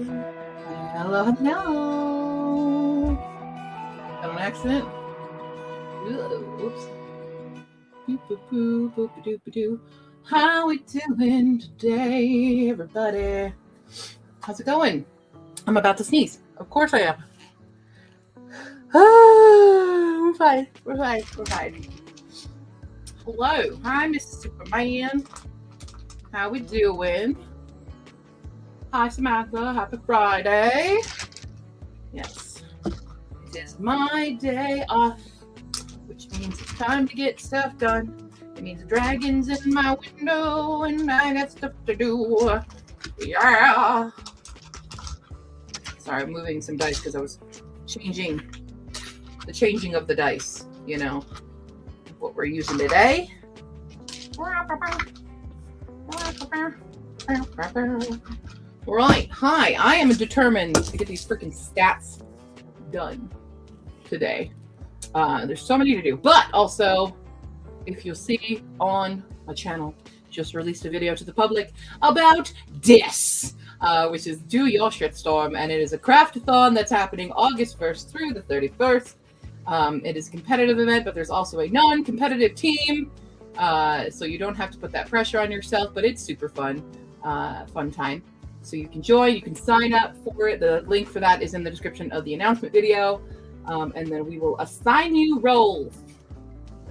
Hello, hello. Got an accident? Oops. Boop-a-doo. How we doing today, everybody? How's it going? I'm about to sneeze. Of course I am. We're fine. Hello. Hi, Mr. Superman. How we doing? Hi, Samantha. Happy Friday. Yes. It is my day off, which means it's time to get stuff done. It means the dragon's in my window and I got stuff to do. Yeah. Sorry, I'm moving some dice because I was changing of the dice, you know, what we're using today. Right. Hi, I am determined to get these freaking stats done today. There's so many to do, but also, if you'll see on my channel, just released a video to the public about this, which is Do Your Shitstorm, and it is a craft-a-thon that's happening August 1st through the 31st. It is a competitive event, but there's also a non-competitive team, so you don't have to put that pressure on yourself, but it's super fun time. So you can join, you can sign up for it. The link for that is in the description of the announcement video. And then we will assign you roles,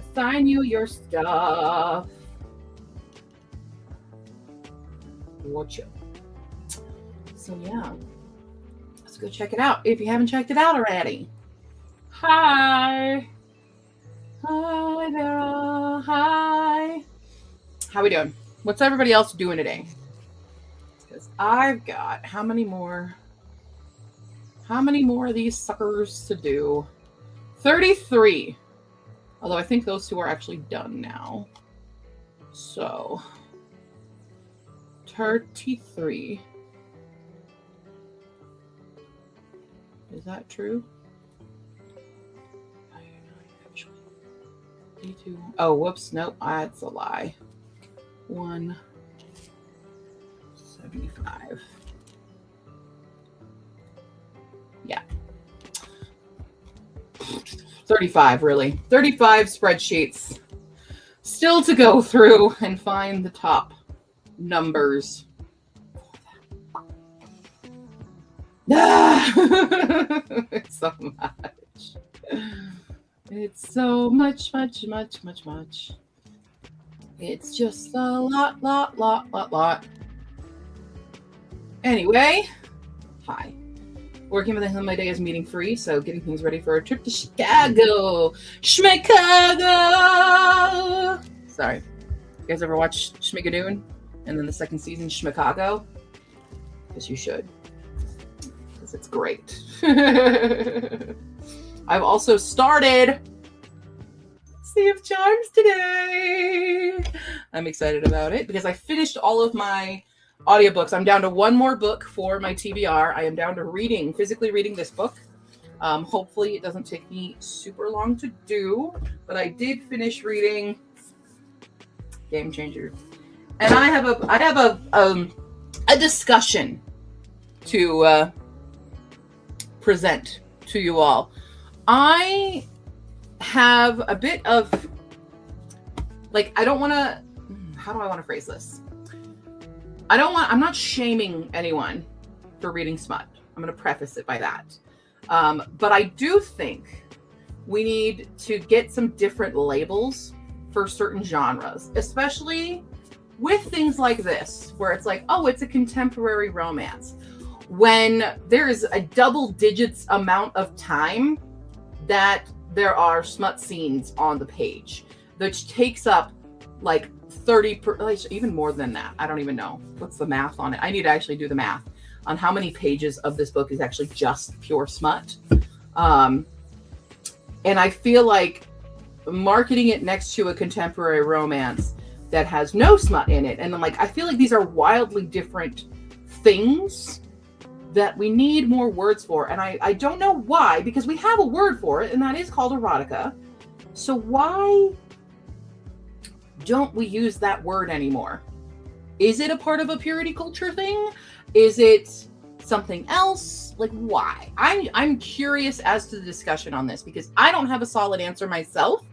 assign you your stuff. Watch it. So yeah, let's go check it out if you haven't checked it out already. Hi. Hi, Vera. Hi. How we doing? What's everybody else doing today? Because I've got how many more of these suckers to do? 33. Although I think those two are actually done now. So 33. Is that true? Oh, whoops. Nope. That's a lie. 175. Yeah. 35, really. 35 spreadsheets still to go through and find the top numbers. It's so much. It's so much. It's just a lot. Anyway, hi. Working with the my day is meeting free, so getting things ready for a trip to Chicago. Schmicago! Sorry. You guys ever watch Schmigadoon? And then the second season, Schmicago? Because you should. Because it's great. I've also started Sea of Charms today. I'm excited about it because I finished all of my audiobooks. I'm down to one more book for my TBR. I am down to physically reading this book. Hopefully it doesn't take me super long to do, but I did finish reading Game Changer. And I have a discussion to present to you all. I have a bit of how do I want to phrase this? I'm not shaming anyone for reading smut. I'm going to preface it by that. But I do think we need to get some different labels for certain genres, especially with things like this, where it's like, oh, it's a contemporary romance. When there is a double digits amount of time that there are smut scenes on the page, which takes up like 30, even more than that. I don't even know. What's the math on it? I need to actually do the math on how many pages of this book is actually just pure smut. And I feel like marketing it next to a contemporary romance that has no smut in it. And I feel like these are wildly different things that we need more words for. And I don't know why, because we have a word for it, and that is called erotica. So why don't we use that word anymore? Is it a part of a purity culture thing? Is it something else? Like, why? I'm curious as to the discussion on this because I don't have a solid answer myself,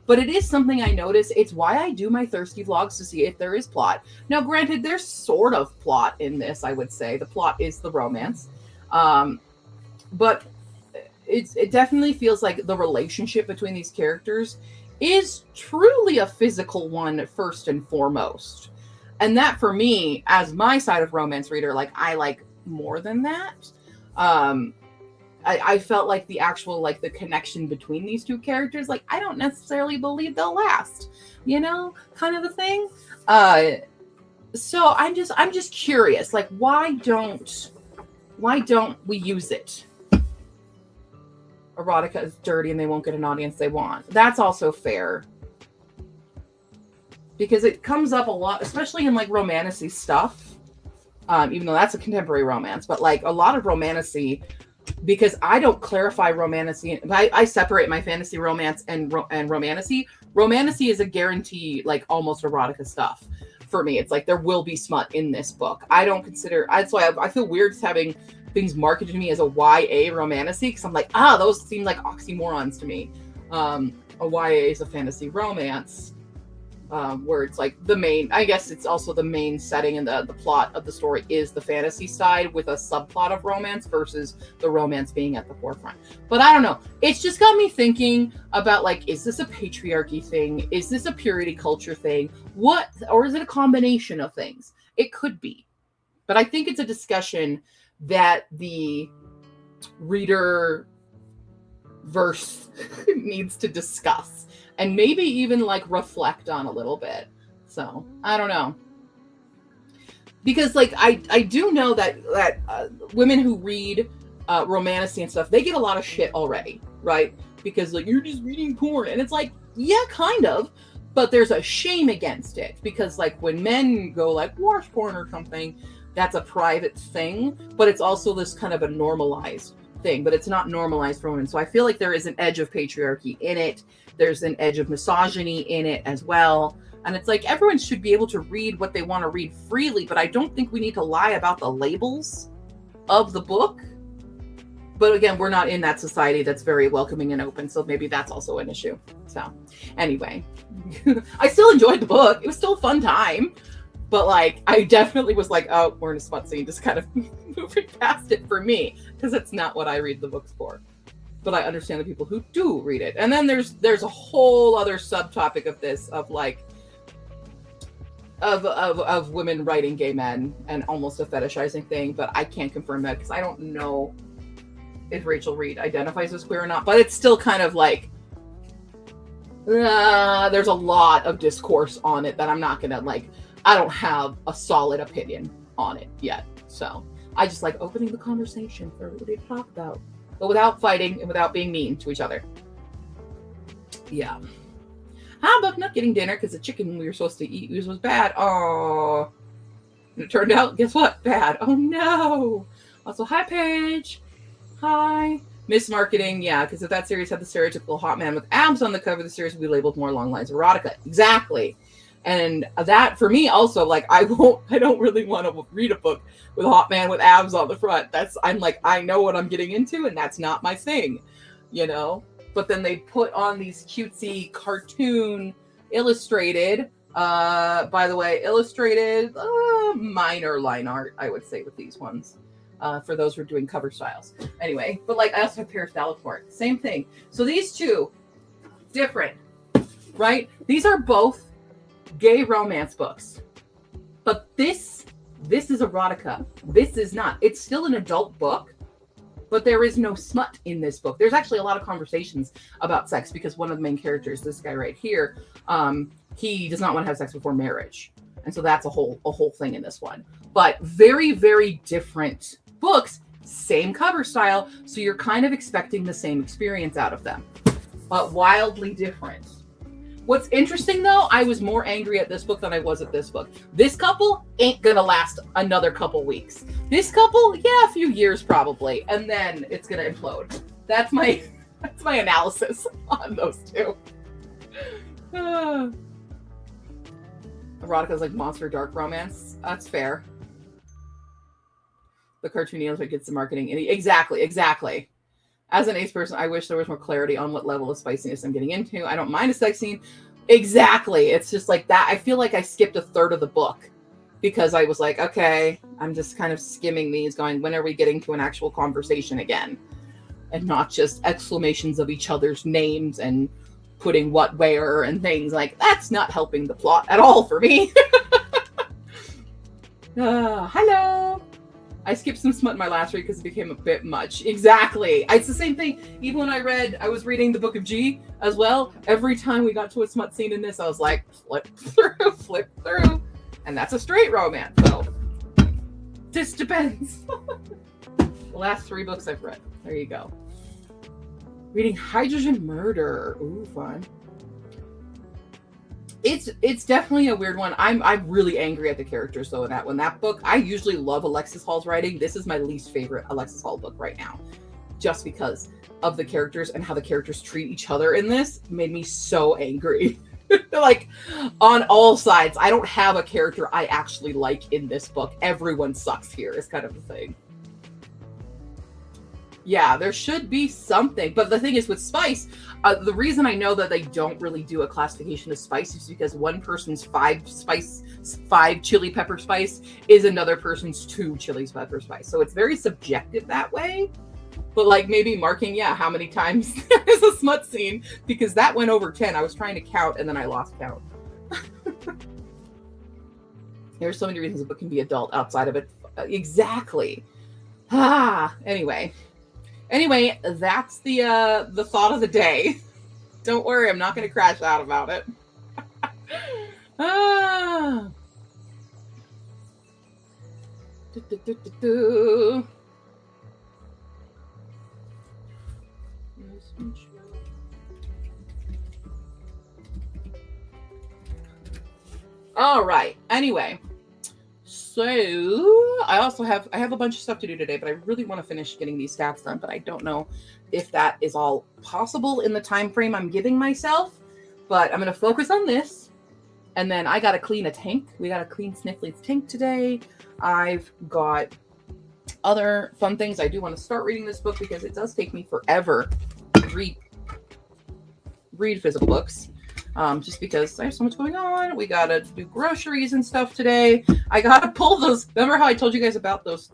but it is something I notice. It's why I do my thirsty vlogs to see if there is plot. Now, granted, there's sort of plot in this, I would say. The plot is the romance. But it definitely feels like the relationship between these characters is truly a physical one first and foremost. And that for me, as my side of romance reader, like I like more than that. I felt like the actual, like the connection between these two characters, like I don't necessarily believe they'll last, you know, kind of a thing. So I'm just curious, like why don't we use it? Erotica is dirty and they won't get an audience they want. That's also fair. Because it comes up a lot, especially in like romantasy stuff. Even though that's a contemporary romance, but like a lot of romantasy, because I don't clarify romantasy. I separate my fantasy romance and romantasy. Romantasy is a guarantee, like almost erotica stuff. For me, it's like there will be smut in this book. I don't consider. That's why I feel weird having things marketed to me as a YA romantasy because I'm like, those seem like oxymorons to me. A YA is a fantasy romance, where it's like the main. I guess it's also the main setting and the plot of the story is the fantasy side with a subplot of romance versus the romance being at the forefront. But I don't know. It's just got me thinking about like, is this a patriarchy thing? Is this a purity culture thing? What, or is it a combination of things? It could be, but I think it's a discussion that the reader verse needs to discuss and maybe even like reflect on a little bit. So I don't know, because like I do know that women who read romantasy and stuff, they get a lot of shit already, right? Because like you're just reading porn, and it's like, yeah, kind of, but there's a shame against it because like when men go like watch porn or something, that's a private thing, but it's also this kind of a normalized thing, but it's not normalized for women. So I feel like there is an edge of patriarchy in it. There's an edge of misogyny in it as well. And it's like everyone should be able to read what they want to read freely, but I don't think we need to lie about the labels of the book. But again, we're not in that society that's very welcoming and open, so maybe that's also an issue. So anyway, I still enjoyed the book. It was still a fun time. But like, I definitely was like, oh, we're in a smut scene, just kind of moving past it for me, because it's not what I read the books for. But I understand the people who do read it. And then there's a whole other subtopic of this, of like, of women writing gay men and almost a fetishizing thing, but I can't confirm that because I don't know if Rachel Reed identifies as queer or not. But it's still kind of like, there's a lot of discourse on it that I'm not gonna like. I don't have a solid opinion on it yet. So I just like opening the conversation for everybody to talk about, but without fighting and without being mean to each other. Yeah. How about not getting dinner because the chicken we were supposed to eat was bad? Oh, and it turned out, guess what? Bad. Oh no. Also, hi Paige. Hi. Mismarketing, yeah, because if that series had the stereotypical hot man with abs on the cover, the series would be labeled more along the lines of erotica. Exactly. And that for me also, like, I don't really want to read a book with a hot man with abs on the front. I'm like, I know what I'm getting into, and that's not my thing, you know? But then they put on these cutesy cartoon illustrated, by the way, illustrated, minor line art, I would say, with these ones. For those who are doing cover styles. Anyway, but like, I also have Paris Delacourt. Same thing. So these two, different, right? These are both gay romance books, but this is erotica. This is not. It's still an adult book, but there is no smut in this book. There's actually a lot of conversations about sex because one of the main characters, this guy right here, he does not want to have sex before marriage, and so that's a whole thing in this one. But very, very different books, same cover style, so you're kind of expecting the same experience out of them, but wildly different. What's interesting though, I was more angry at this book than I was at this book. This couple ain't gonna last another couple weeks. This couple, yeah, a few years probably, and then it's gonna implode. That's my analysis on those two. Erotica's like monster dark romance. That's fair. The cartoon element gets the marketing. And exactly. As an ace person, I wish there was more clarity on what level of spiciness I'm getting into. I don't mind a sex scene. Exactly. It's just like that. I feel like I skipped a third of the book because I was like, okay, I'm just kind of skimming these going, when are we getting to an actual conversation again? And not just exclamations of each other's names and putting what where and things. Like, that's not helping the plot at all for me. Hello. I skipped some smut in my last read because it became a bit much. Exactly. It's the same thing. Even when I was reading the Book of G as well. Every time we got to a smut scene in this, I was like, flip through. And that's a straight romance. So, this depends. The last 3 books I've read. There you go. Reading Hydrogen Murder. Ooh, fun. It's definitely a weird one. I'm really angry at the characters though in that one. That book, I usually love Alexis Hall's writing. This is my least favorite Alexis Hall book right now. Just because of the characters and how the characters treat each other in this made me so angry. Like, on all sides. I don't have a character I actually like in this book. Everyone sucks here is kind of the thing. Yeah, there should be something. But the thing is with spice, the reason I know that they don't really do a classification of spice is because one person's 5 chili pepper spice is another person's 2 chili pepper spice. So it's very subjective that way. But like maybe marking, how many times there's a smut scene, because that went over 10. I was trying to count and then I lost count. There's so many reasons a book can be adult outside of it. Exactly. Anyway, that's the thought of the day. Don't worry, I'm not going to crash out about it. All right. Anyway. So I have a bunch of stuff to do today, but I really want to finish getting these stats done, but I don't know if that is all possible in the time frame I'm giving myself. But I'm going to focus on this. And then I got to clean a tank. We got to clean Sniffly's tank today. I've got other fun things. I do want to start reading this book because it does take me forever to read physical books. Just because I have so much going on. We gotta do groceries and stuff today. I gotta pull those. Remember how I told you guys about those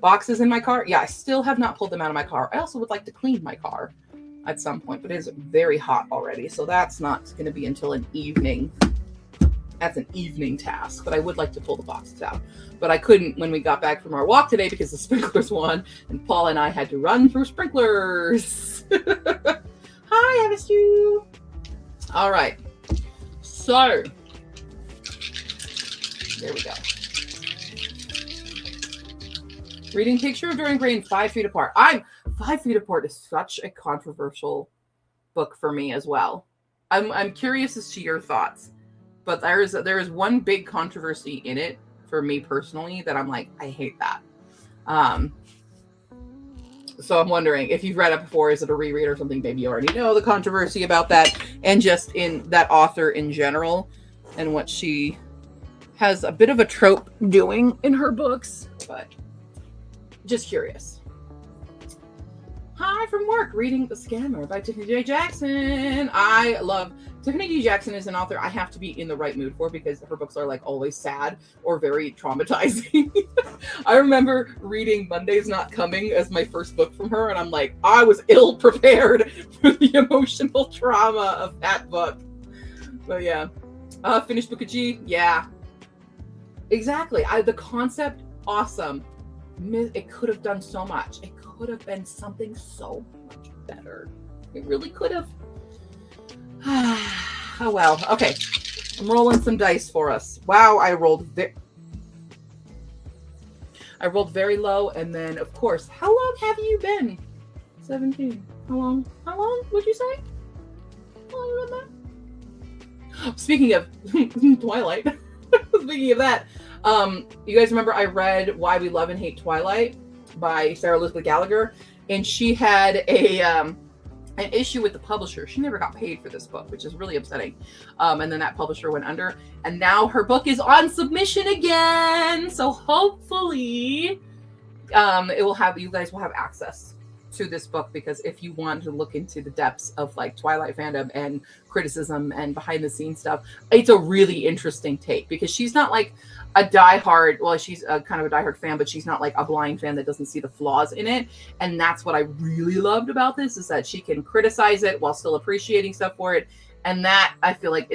boxes in my car? Yeah, I still have not pulled them out of my car. I also would like to clean my car at some point, but it is very hot already, so that's not going to be until an evening. That's an evening task, but I would like to pull the boxes out. But I couldn't when we got back from our walk today because the sprinklers won, and Paul and I had to run through sprinklers. Hi, I missed you. All right, so there we go. Reading Picture of Dorian Gray 5 Feet Apart. 5 Feet Apart is such a controversial book for me as well. I'm curious as to your thoughts, but there is one big controversy in it for me personally that I'm like, I hate that. So I'm wondering if you've read it before, is it a reread or something? Maybe you already know the controversy about that, and just in that author in general and what she has a bit of a trope doing in her books, but just curious. Hi from work, reading The Scammer by Tiffany J. Jackson. I love Tiffany J. Jackson is an author I have to be in the right mood for because her books are like always sad or very traumatizing. I remember reading Monday's Not Coming as my first book from her, and I'm like, I was ill prepared for the emotional trauma of that book. But yeah. Finished Book of G, yeah. Exactly. The concept, awesome. It could have done so much. It could have been something so much better. It really could have. Oh well. Okay. I'm rolling some dice for us. Wow, I rolled very low, and then of course, how long have you been? 17. How long? Would you say? How long you been that? Speaking of Twilight. Speaking of that, you guys remember I read Why We Love and Hate Twilight by Sarah Elizabeth Gallagher, and she had an issue with the publisher. She never got paid for this book, which is really upsetting. And then that publisher went under, and now her book is on submission again. So hopefully you guys will have access to this book, because if you want to look into the depths of like Twilight fandom and criticism and behind the scenes stuff, it's a really interesting take, because she's not like a diehard, well, she's a kind of a diehard fan, but she's not like a blind fan that doesn't see the flaws in it. And that's what I really loved about this, is that she can criticize it while still appreciating stuff for it. And that, I feel like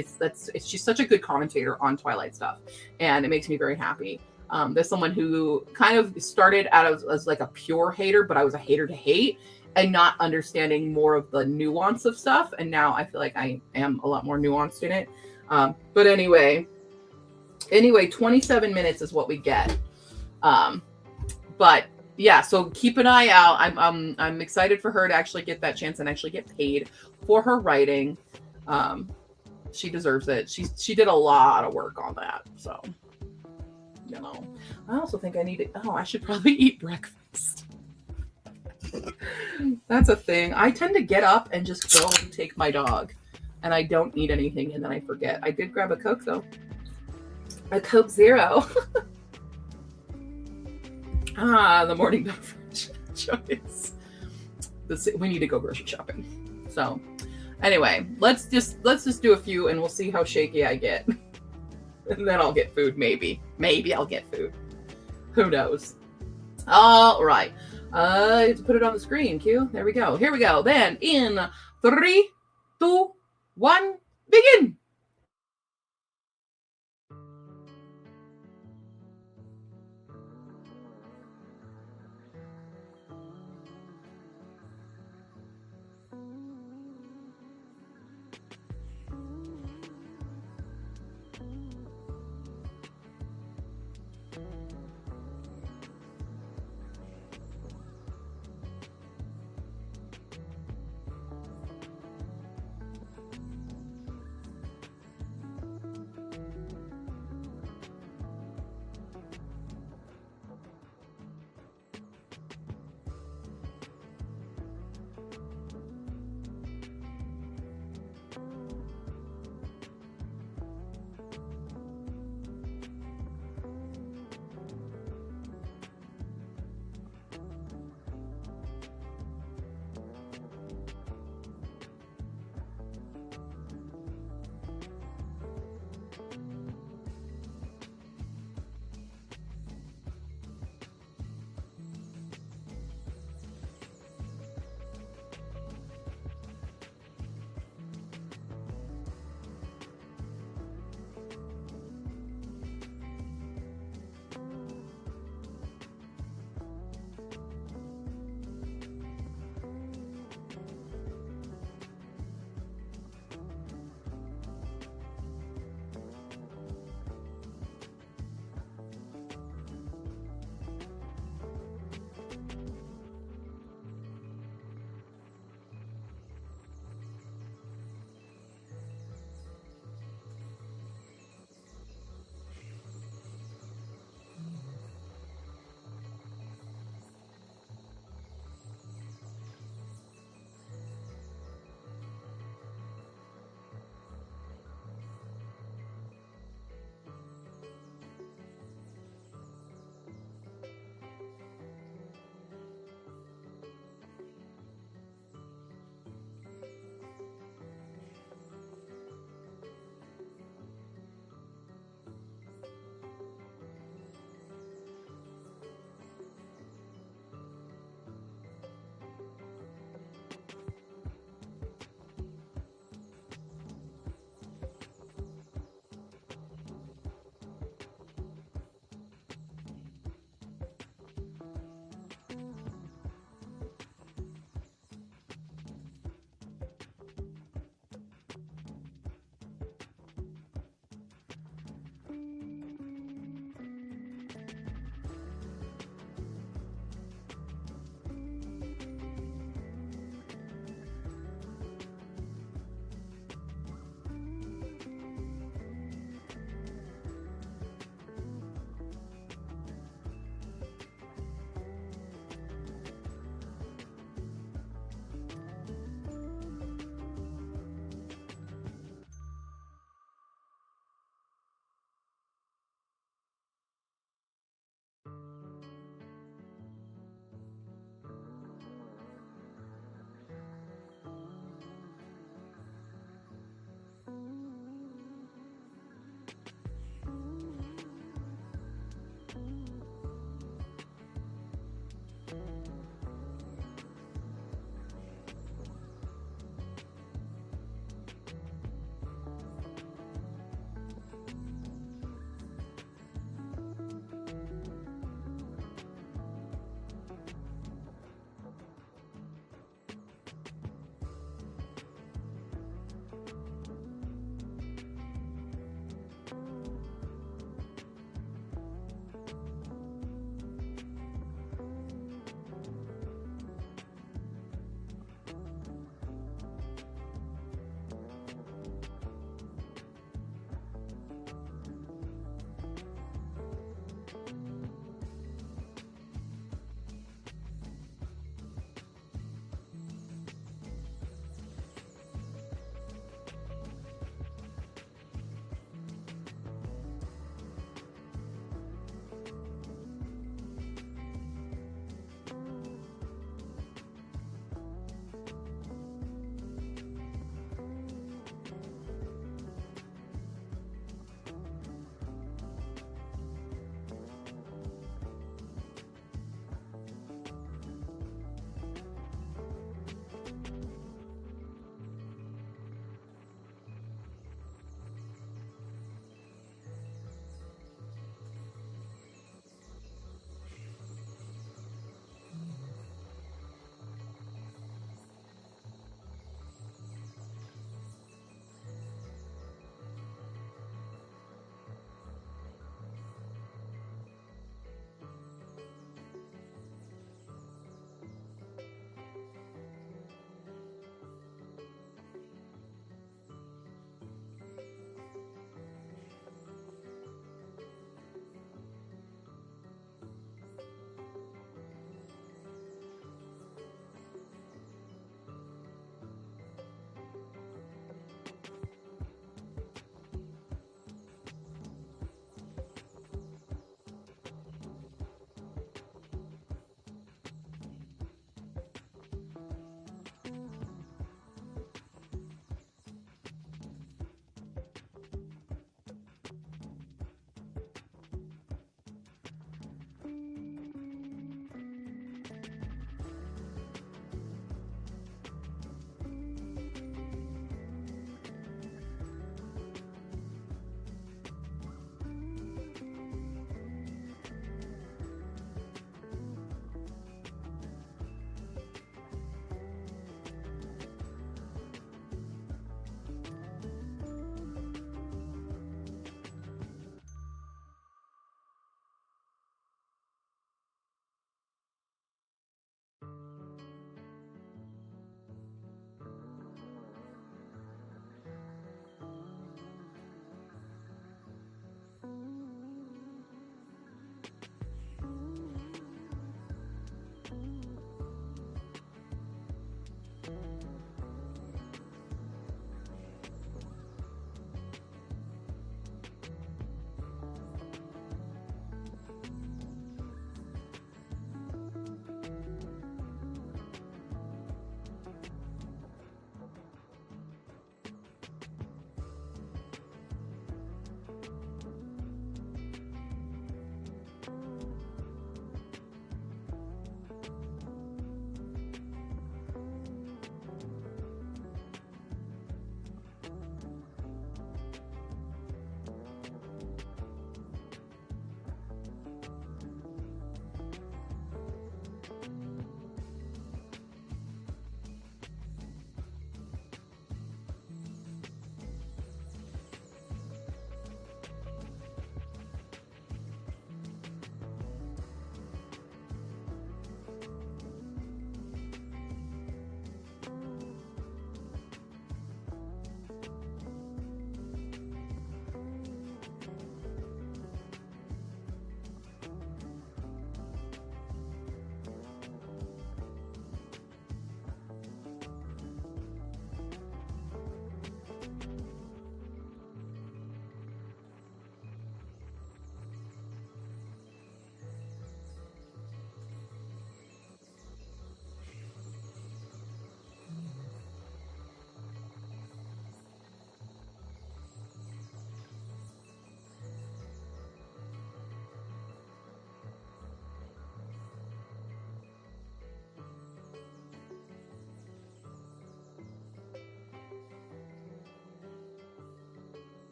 she's such a good commentator on Twilight stuff, and it makes me very happy. There's someone who kind of started out as like a pure hater, but I was a hater to hate and not understanding more of the nuance of stuff. And now I feel like I am a lot more nuanced in it. But anyway, 27 minutes is what we get. But yeah, so keep an eye out. I'm excited for her to actually get that chance and actually get paid for her writing. She deserves it. She did a lot of work on that. So, you know, I also think I should probably eat breakfast. That's a thing. I tend to get up and just go and take my dog, and I don't eat anything, and then I forget. I did grab a Coke though. A Coke Zero. The morning beverage choice. We need to go grocery shopping. So anyway, let's just do a few, and we'll see how shaky I get. And then I'll get food, maybe. Maybe I'll get food. Who knows? All right. I have to put it on the screen, Q. There we go. Here we go. Then in 3, 2, 1, begin.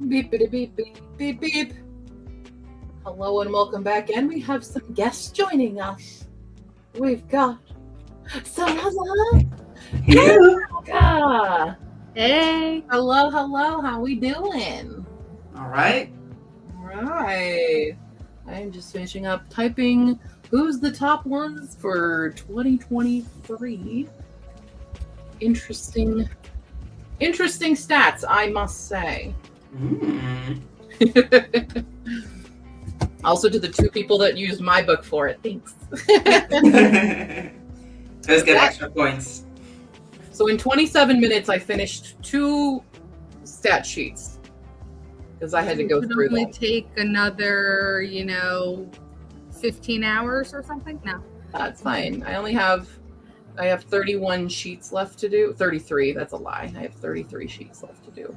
Beep, beep, beep, beep, beep. Hello and welcome back. And we have some guests joining us. We've got Salazar. Yeah. Hey. Hello. How we doing? All right. I am just finishing up typing who's the top ones for 2023. Interesting stats, I must say. Also to the two people that used my book for it, thanks. Those get extra points. So in 27 minutes, I finished 2 stat sheets because I had to go through Only them. take another, 15 hours or something. No, That's fine. I have 31 sheets left to do. 33. That's a lie. I have 33 sheets left to do.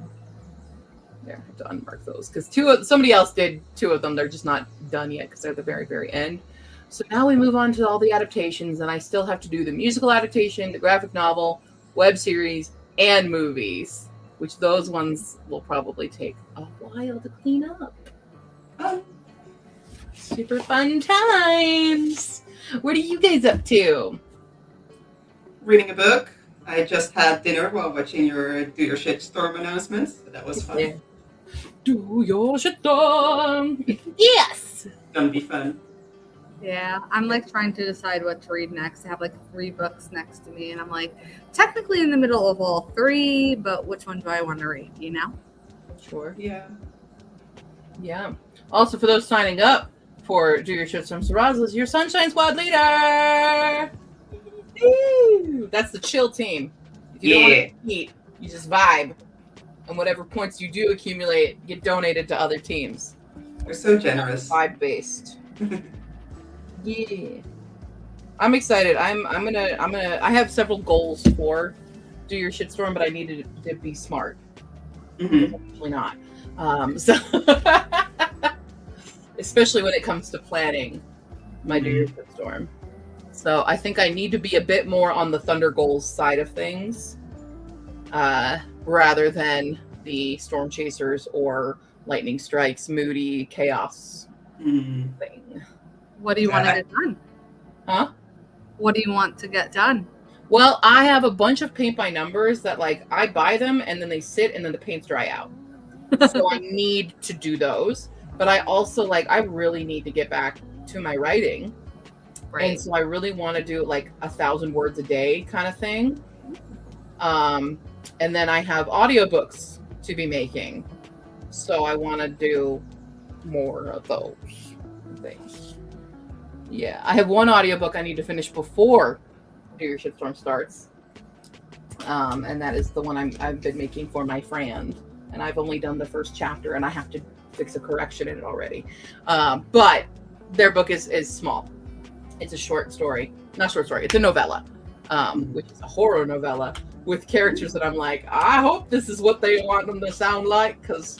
There, I have to unmark those because somebody else did 2 of them. They're just not done yet because they're at the very, very end. So now we move on to all the adaptations, and I still have to do the musical adaptation, the graphic novel, web series, and movies, which those ones will probably take a while to clean up. Oh. Super fun times. What are you guys up to? Reading a book. I just had dinner while watching your Do Your Shit Storm announcements. So that was fun. Yeah. Do your shit storm. Yes. It's gonna be fun. yeah, I'm trying to decide what to read next. I have 3 books next to me, and I'm technically in the middle of all 3, but which one do I want to read? Sure. Yeah. Yeah. Also, for those signing up for Do Your Shit Storm, Saraz is your Sunshine Squad leader. Woo! That's the chill team. If you don't want to compete, you just vibe. And whatever points you do accumulate get donated to other teams. They're so generous. Vibe based. Yeah. I'm excited. I'm gonna I have several goals for Do Your Shitstorm, but I needed to be smart. Actually not. So especially when it comes to planning my Do Your Shitstorm. So I think I need to be a bit more on the Thunder Goals side of things, rather than the Storm Chasers or Lightning Strikes, Moody, Chaos thing. What do you want to get done? Huh? What do you want to get done? Well, I have a bunch of paint by numbers that I buy them and then they sit and then the paints dry out. So I need to do those. But I also I really need to get back to my writing. Right. And so I really want to do 1,000 words a day kind of thing. And then I have audiobooks to be making. So I want to do more of those things. Yeah, I have one audiobook I need to finish before Do Your Shitstorm starts. And that is the one I've been making for my friend. And I've only done the first chapter and I have to fix a correction in it already. But their book is small. It's a short story. Not short story, it's a novella. Which is a horror novella with characters that I'm I hope this is what they want them to sound like, because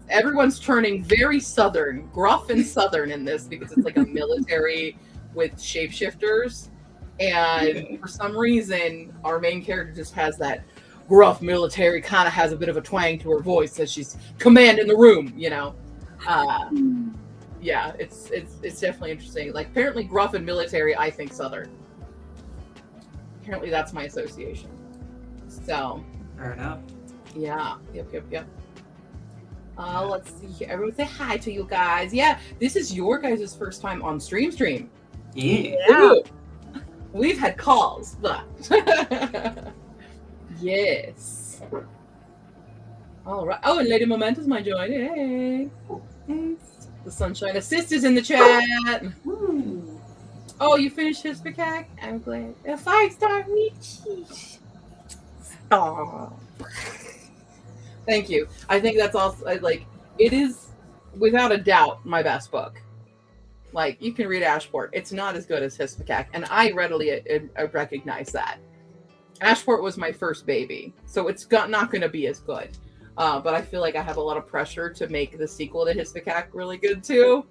everyone's turning very southern, gruff and southern in this, because it's a military with shapeshifters. And for some reason, our main character just has that gruff military, kind of has a bit of a twang to her voice as she's commanding the room, Yeah, it's definitely interesting. Apparently gruff and military, I think southern. Apparently that's my association. So. Fair enough. Yeah. Yep. Let's see here. Everyone say hi to you guys. Yeah, this is your guys' first time on Stream. Yeah. Ooh. We've had calls, but yes. All right. Oh, and Lady Momentous might join. Hey. The Sunshine Assist is in the chat. Ooh. Oh, you finished his Hispikac? I'm glad. A 5-star Michi. Oh. Thank you. I think that's also it is without a doubt my best book. You can read Ashport. It's not as good as Hispikac, and I readily recognize that. Ashport was my first baby, so it's not going to be as good. But I feel like I have a lot of pressure to make the sequel to Hispikac really good too.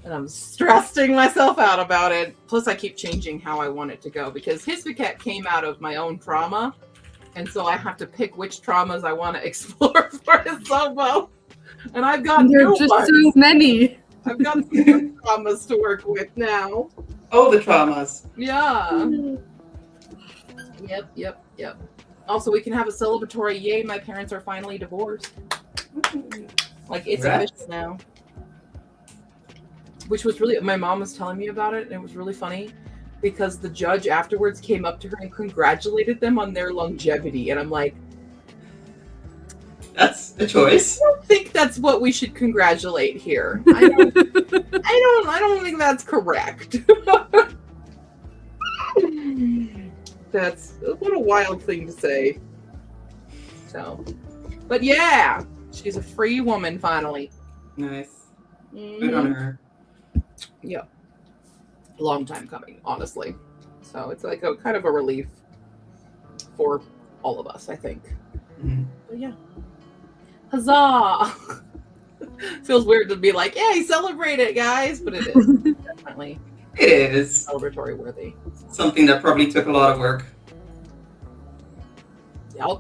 And I'm stressing myself out about it. Plus, I keep changing how I want it to go because Hispikac came out of my own trauma And so I have to pick which traumas I want to explore for Isobo. And I've got There new are just ones. so many. I've got some new traumas to work with now. Oh, the traumas. Yeah. Yep. Also, we can have a celebratory yay, my parents are finally divorced. Like, it's Congrats. official now. Which was really, my mom was telling me about it, and it was really funny because the judge afterwards came up to her and congratulated them on their longevity. And I'm like, That's a choice. I don't think that's what we should congratulate here. I don't think that's correct. That's what a wild thing to say. So, but yeah, she's a free woman finally. Nice. Good on her. Yeah, long time coming, honestly. So it's like a kind of a relief for all of us, I think. Mhm. But yeah, huzzah! Feels weird to be like, "Yay, celebrate it, guys!" But it is definitely It is celebratory worthy. something that probably took a lot of work. Yep.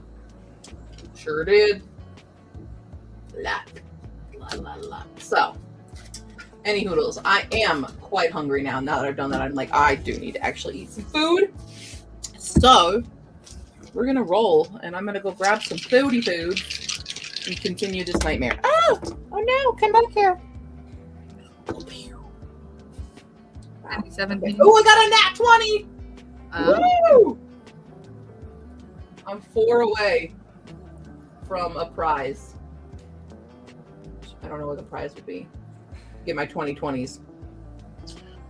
Sure did. La. So, any hoodles, I am quite hungry now. Now that I've done that, I'm like, I do need to actually eat some food. So, we're gonna roll, and I'm gonna go grab some foodie food and continue this nightmare. Oh no, come back here. 17. Oh, I got a nat 20! Woo! I'm 4 away from a prize. I don't know what the prize would be. Get my 2020s.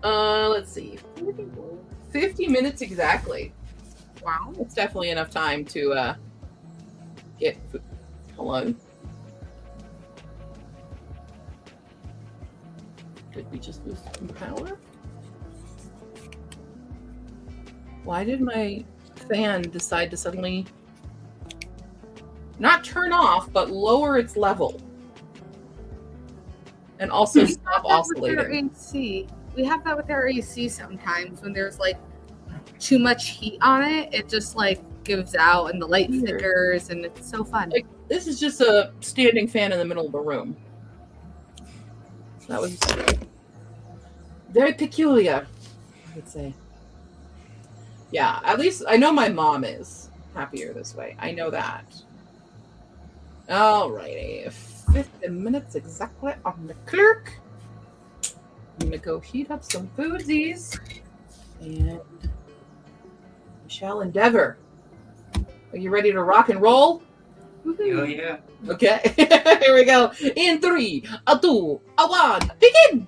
Let's see. 50 minutes exactly. Wow. It's definitely enough time to get food. Hello. Did we just lose some power? Why did my fan decide to suddenly not turn off, but lower its level? And also stop oscillating. AC. We have that with our AC sometimes when there's like too much heat on it. It just like gives out and the light Weird. flickers and it's so fun. Like, this is just a standing fan in the middle of the room. That was very peculiar, I would say. Yeah, at least I know my mom is happier this way. I know that. Alrighty. 50 minutes exactly on the clock. I'm gonna go heat up some foodsies. And we shall endeavor. Are you ready to rock and roll? Oh yeah. Okay, here we go. In 3, a 2, a 1, begin!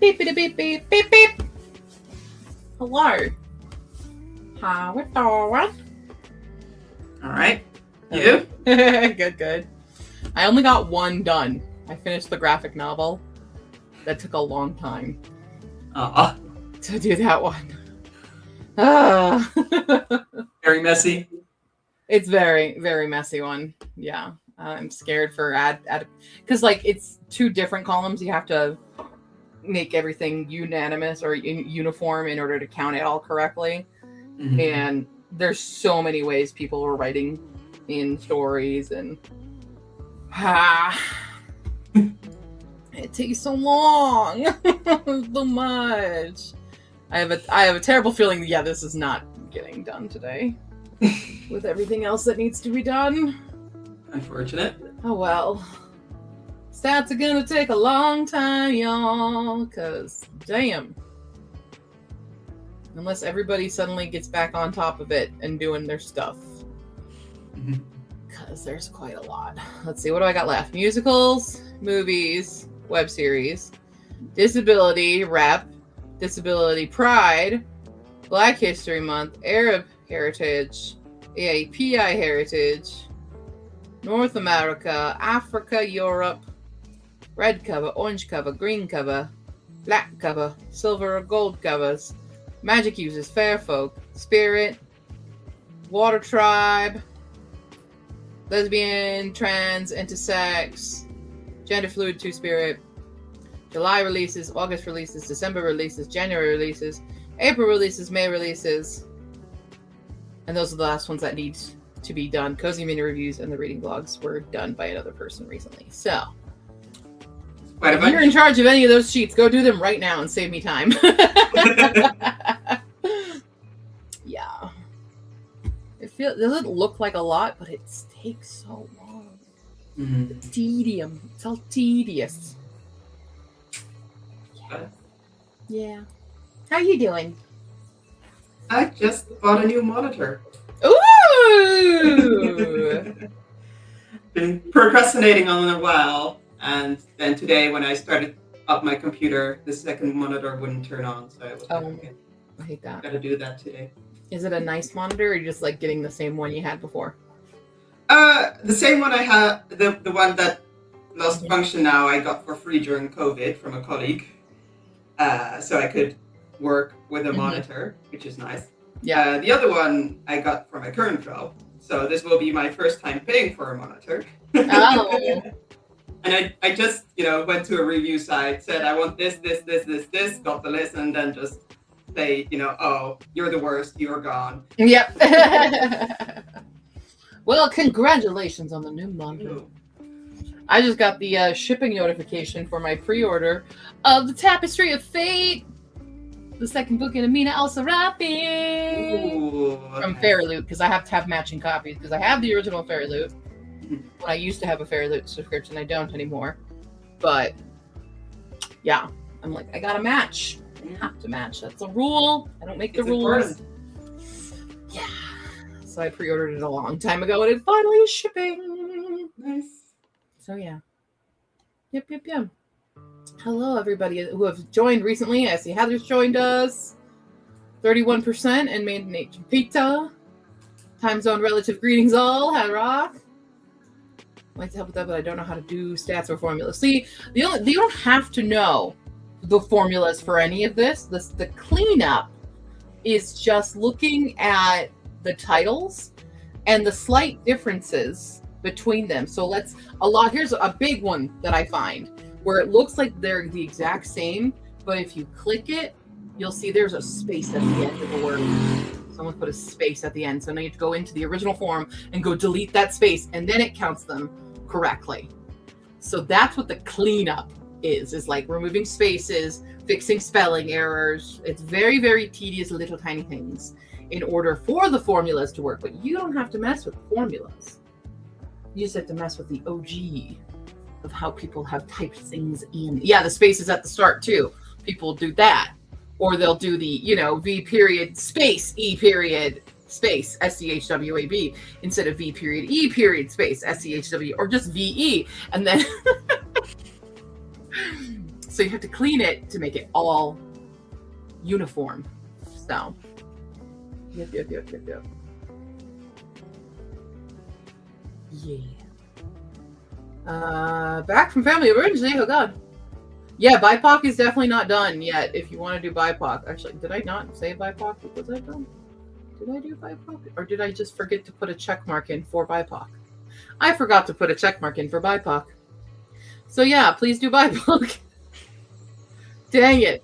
Beep, beep, beep, beep, beep, beep. Hello. How it going? All right. You? Good, good. I only got one done. I finished the graphic novel. That took a long time Aw. to do that one. Ah. Very messy. It's very, very messy one. Yeah. I'm scared for add because like it's two different columns. You have to make everything unanimous or uniform in order to count it all correctly. Mhm. And there's so many ways people were writing in stories and it takes so long. So much. I have a terrible feeling this is not getting done today with everything else that needs to be done. Unfortunate. Oh well. Stats are gonna take a long time, y'all, cause damn. Unless everybody suddenly gets back on top of it and doing their stuff. Mhm. Because there's quite a lot. Let's see, what do I got left? Musicals, movies, web series, disability, rep, disability pride, Black History Month, Arab heritage, AAPI heritage, North America, Africa, Europe, red cover, orange cover, green cover, black cover, silver or gold covers, magic users, fair folk, spirit, water tribe, lesbian, trans, intersex, gender fluid, two-spirit, July releases, August releases, December releases, January releases, April releases, May releases, and those are the last ones that need to be done. Cozy Mini reviews and the reading blogs were done by another person recently. So, Quite a if you're in bunch. charge of any of those sheets, go do them right now and save me time. Yeah. It doesn't look like a lot, but it takes so long. Mhm. It's tedium. It's all tedious. Okay. Yeah. How you doing? I just bought a new monitor. Ooh! Been procrastinating on it a while, and then today when I started up my computer, the second monitor wouldn't turn on, so I was like, Oh. okay, I hate that. gotta do that today. Is it a nice monitor, or are you just like getting the same one you had before? The same one I had, the one that lost function now, I got for free during COVID from a colleague, so I could work with a Mhm. monitor, which is nice. Yeah. The other one I got from my current job, so this will be my first time paying for a monitor. Oh. And I just, went to a review site, said I want this, got the list, and then just say, oh, you're the worst, you're gone. Yep. Well, congratulations on the new monitor. Ooh. I just got the shipping notification for my pre-order of the Tapestry of Fate, the second book in Amina Al-Sarafi Ooh, from okay. Fairy Loot, because I have to have matching copies, because I have the original Fairy Loot. Mhm. When I used to have a Fairy Loot subscription, I don't anymore. But yeah, I'm like, I gotta match. I have to match. That's a rule. I don't make the It's rules. important. Yeah. So I pre-ordered it a long time ago, and it finally is shipping. Nice. So yeah. Yep. Hello, everybody who have joined recently. I see Heather's joined us. 31% and made Nate Pizza. Time zone relative greetings all. Hi, Rock. I'd like to help with that, but I don't know how to do stats or formulas. See, you don't have to know the formulas for any of this. The cleanup is just looking at the titles and the slight differences between them. So here's a big one that I find where it looks like they're the exact same, but if you click it, you'll see there's a space at the end of the word. Someone put a space at the end. So now you have to go into the original form and go delete that space, and then it counts them correctly. So that's what the cleanup is like removing spaces, fixing spelling errors. It's very, very tedious little tiny things in order for the formulas to work, but you don't have to mess with formulas. You just have to mess with the OG of how people have typed things in. Yeah, the spaces at the start too. People do that. Or they'll do the, V period space E period space SCHWAB instead of V period E period space SCHW, or just VE. And then So you have to clean it to make it all uniform. So, yep. Yeah. Back from family emergency. Oh God. Yeah, BIPOC is definitely not done yet. If you want to do BIPOC, actually, did I not say BIPOC? Was I done? Did I do BIPOC, or did I just forget to put a check mark in for BIPOC? I forgot to put a check mark in for BIPOC. So yeah, please do BIPOC. Dang it!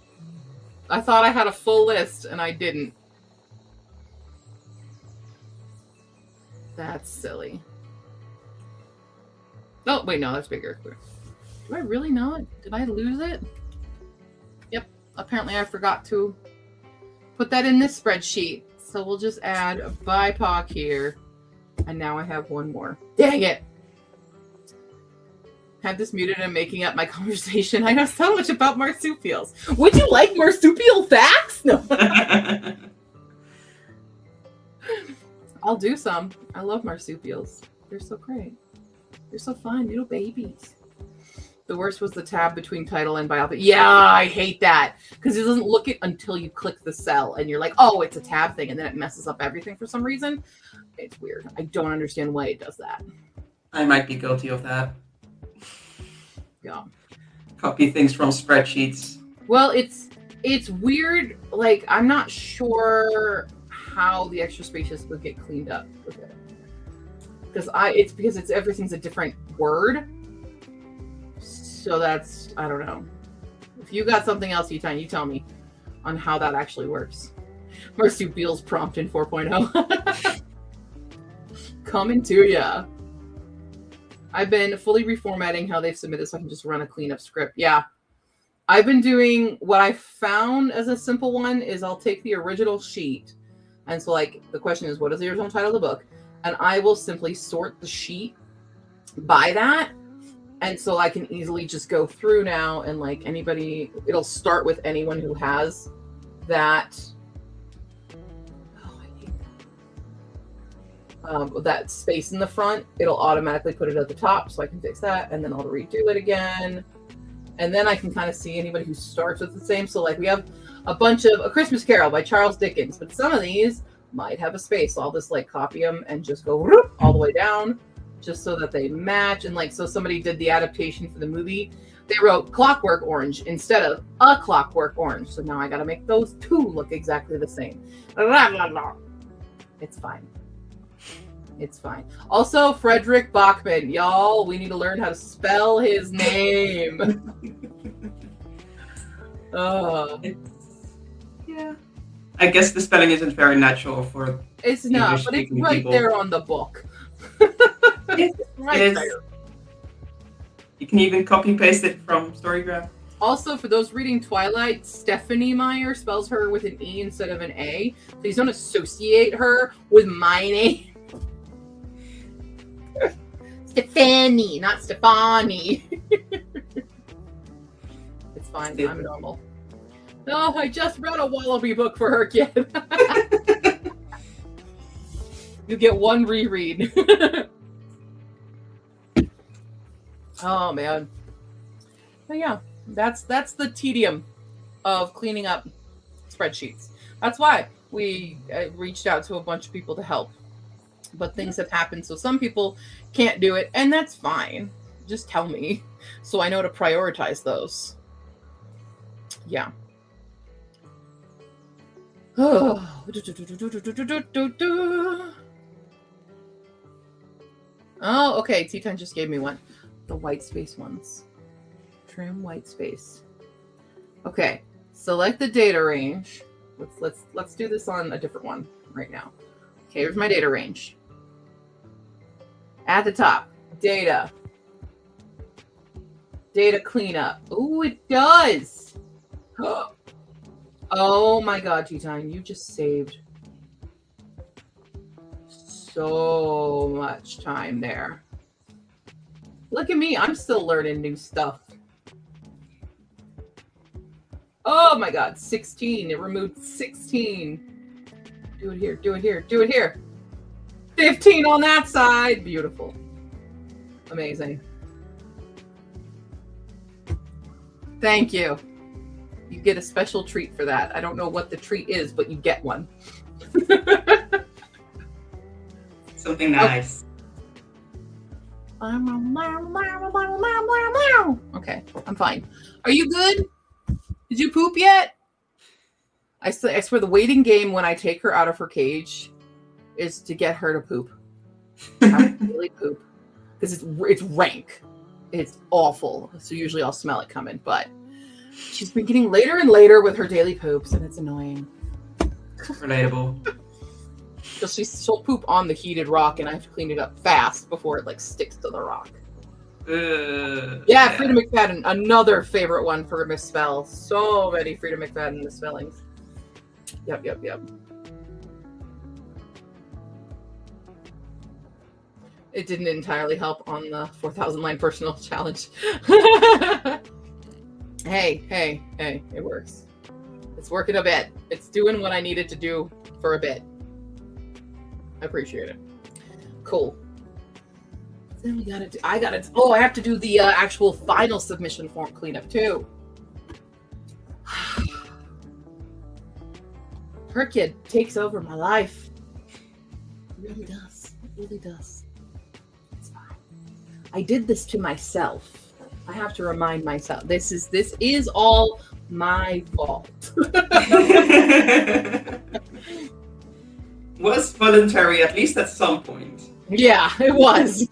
I thought I had a full list and I didn't. That's silly. Oh wait, no, that's bigger. Do I really not? Did I lose it? Yep. Apparently I forgot to put that in this spreadsheet. So we'll just add a BIPOC here. And now I have one more. Dang it! Have this muted and making up my conversation. I know so much about marsupials. Would you like marsupial facts? No. I'll do some. I love marsupials. They're so great. They're so fun, little babies. The worst was the tab between title and biography. Yeah, I hate that. Because it doesn't look it until you click the cell and you're like, oh, it's a tab thing. And then it messes up everything for some reason. It's weird. I don't understand why it does that. I might be guilty of that. Yeah. Copy things from spreadsheets. Well, it's weird. Like, I'm not sure how the extra spaces would get cleaned up with it. Because everything's a different word. So that's, I don't know. If you got something else, you tell me on how that actually works. Marsupials prompt in 4.0. Coming to ya. I've been fully reformatting how they've submitted so I can just run a cleanup script. Yeah. I've been doing what I found as a simple one is I'll take the original sheet. And so like the question is, what is the original title of the book? And I will simply sort the sheet by that. And so I can easily just go through now and like anybody, it'll start with anyone who has that. Oh, I hate that. That space in the front, it'll automatically put it at the top so I can fix that. And then I'll redo it again. And then I can kind of see anybody who starts with the same. So like we have a bunch of A Christmas Carol by Charles Dickens, but some of these might have a space. So I'll just like copy them and just go whoop, all the way down. Just so that they match. And like, so somebody did the adaptation for the movie. They wrote Clockwork Orange instead of A Clockwork Orange. So now I got to make those two look exactly the same. It's fine. It's fine. Also, Frederick Bachman. Y'all, we need to learn how to spell his name. Yeah. I guess the spelling isn't very natural for It's not, but it's right people. there on the book. Right it is. there. You can even copy paste it from Storygraph. Also, for those reading Twilight, Stephanie Meyer spells her with an E instead of an A. Please don't associate her with my name. Stephanie, not Stefani. It's fine. I'm normal. No, I just read a Wallaby book for her kid. You get one reread. Oh man. But yeah, that's the tedium of cleaning up spreadsheets. That's why we reached out to a bunch of people to help. But things have happened, so some people can't do it, and that's fine. Just tell me so I know to prioritize those. Yeah. Oh, okay. T-Time just gave me one. The white space ones. Trim white space. Okay. Select the data range. Let's do this on a different one right now. Okay, here's my data range. At the top, data. Data cleanup. Ooh, it does. Oh my God, T-Time, you just saved so much time there. Look at me, I'm still learning new stuff. Oh my God, 16. It removed 16. Do it here, do it here, do it here. 15 on that side. Beautiful. Amazing. Thank you. You get a special treat for that. I don't know what the treat is, but you get one. Something nice. Okay, I'm fine. Are you good? Did you poop yet? I swear the waiting game when I take her out of her cage is to get her to poop. Have daily poop. Because it's rank. It's awful. So usually I'll smell it coming, but she's been getting later and later with her daily poops, and it's annoying. Relatable. Because she'll poop on the heated rock, and I have to clean it up fast before it like sticks to the rock. Yeah, Frida McFadden, another favorite one for misspell. So many Frida McFadden misspellings. Yep. It didn't entirely help on the 4,000 line personal challenge. Hey, it works. It's working a bit. It's doing what I needed to do for a bit. I appreciate it. Cool. Then I have to do the actual final submission form cleanup too. Her kid takes over my life. It really does. It really does. It's fine. I did this to myself. I have to remind myself. This is all my fault. Was voluntary, at least at some point. Yeah, it was.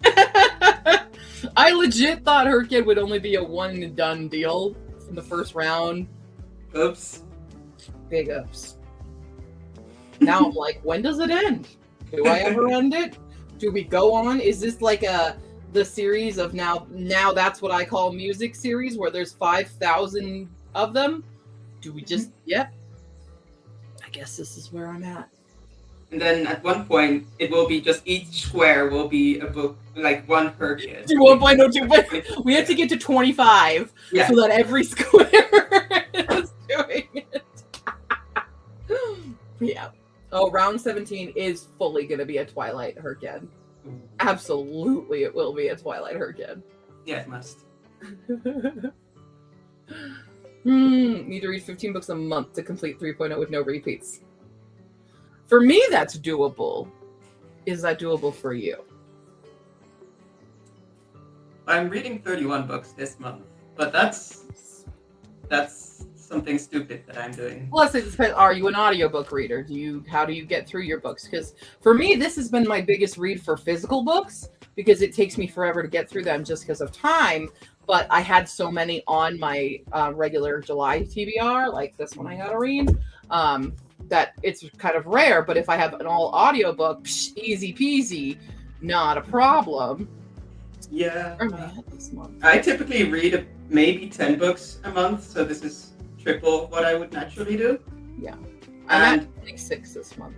I legit thought her kid would only be a one and done deal from the first round. Oops. Big ups. Now I'm like, when does it end? Do I ever end it? Do we go on? Is this like the series of now that's what I call music series where there's 5,000 of them? Do we just, yep. I guess this is where I'm at. And then at one point, it will be just each square will be a book, like one per kid. 1.02, we have to get to 25 so that every square is doing it. Yeah. Oh, round 17 is fully going to be a Twilight Herkid. Absolutely, it will be a Twilight Herkid. Yeah, it must. Need to read 15 books a month to complete 3.0 with no repeats. For me, that's doable. Is that doable for you? I'm reading 31 books this month, but that's something stupid that I'm doing. Plus, it depends. Are you an audiobook reader? How do you get through your books? Because for me, this has been my biggest read for physical books because it takes me forever to get through them just because of time. But I had so many on my regular July TBR, like this one I got to read, that it's kind of rare. But if I have an all audiobook, easy peasy, not a problem. Yeah. Where am I at this month? I typically read maybe 10 books a month, so this is triple what I would naturally do. Yeah. I'm at like 6 this month.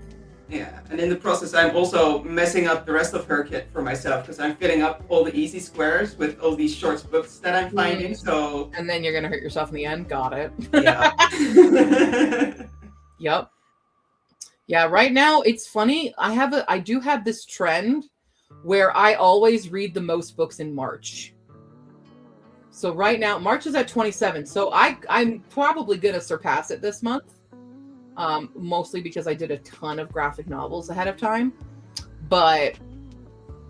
Yeah, and in the process, I'm also messing up the rest of Herkid for myself because I'm filling up all the easy squares with all these short books that I'm finding. So. And then you're gonna hurt yourself in the end. Got it. Yeah. Yep. Yeah. Right now, it's funny. I do have this trend where I always read the most books in March. So right now, March is at 27. So I'm probably gonna surpass it this month. Mostly because I did a ton of graphic novels ahead of time. But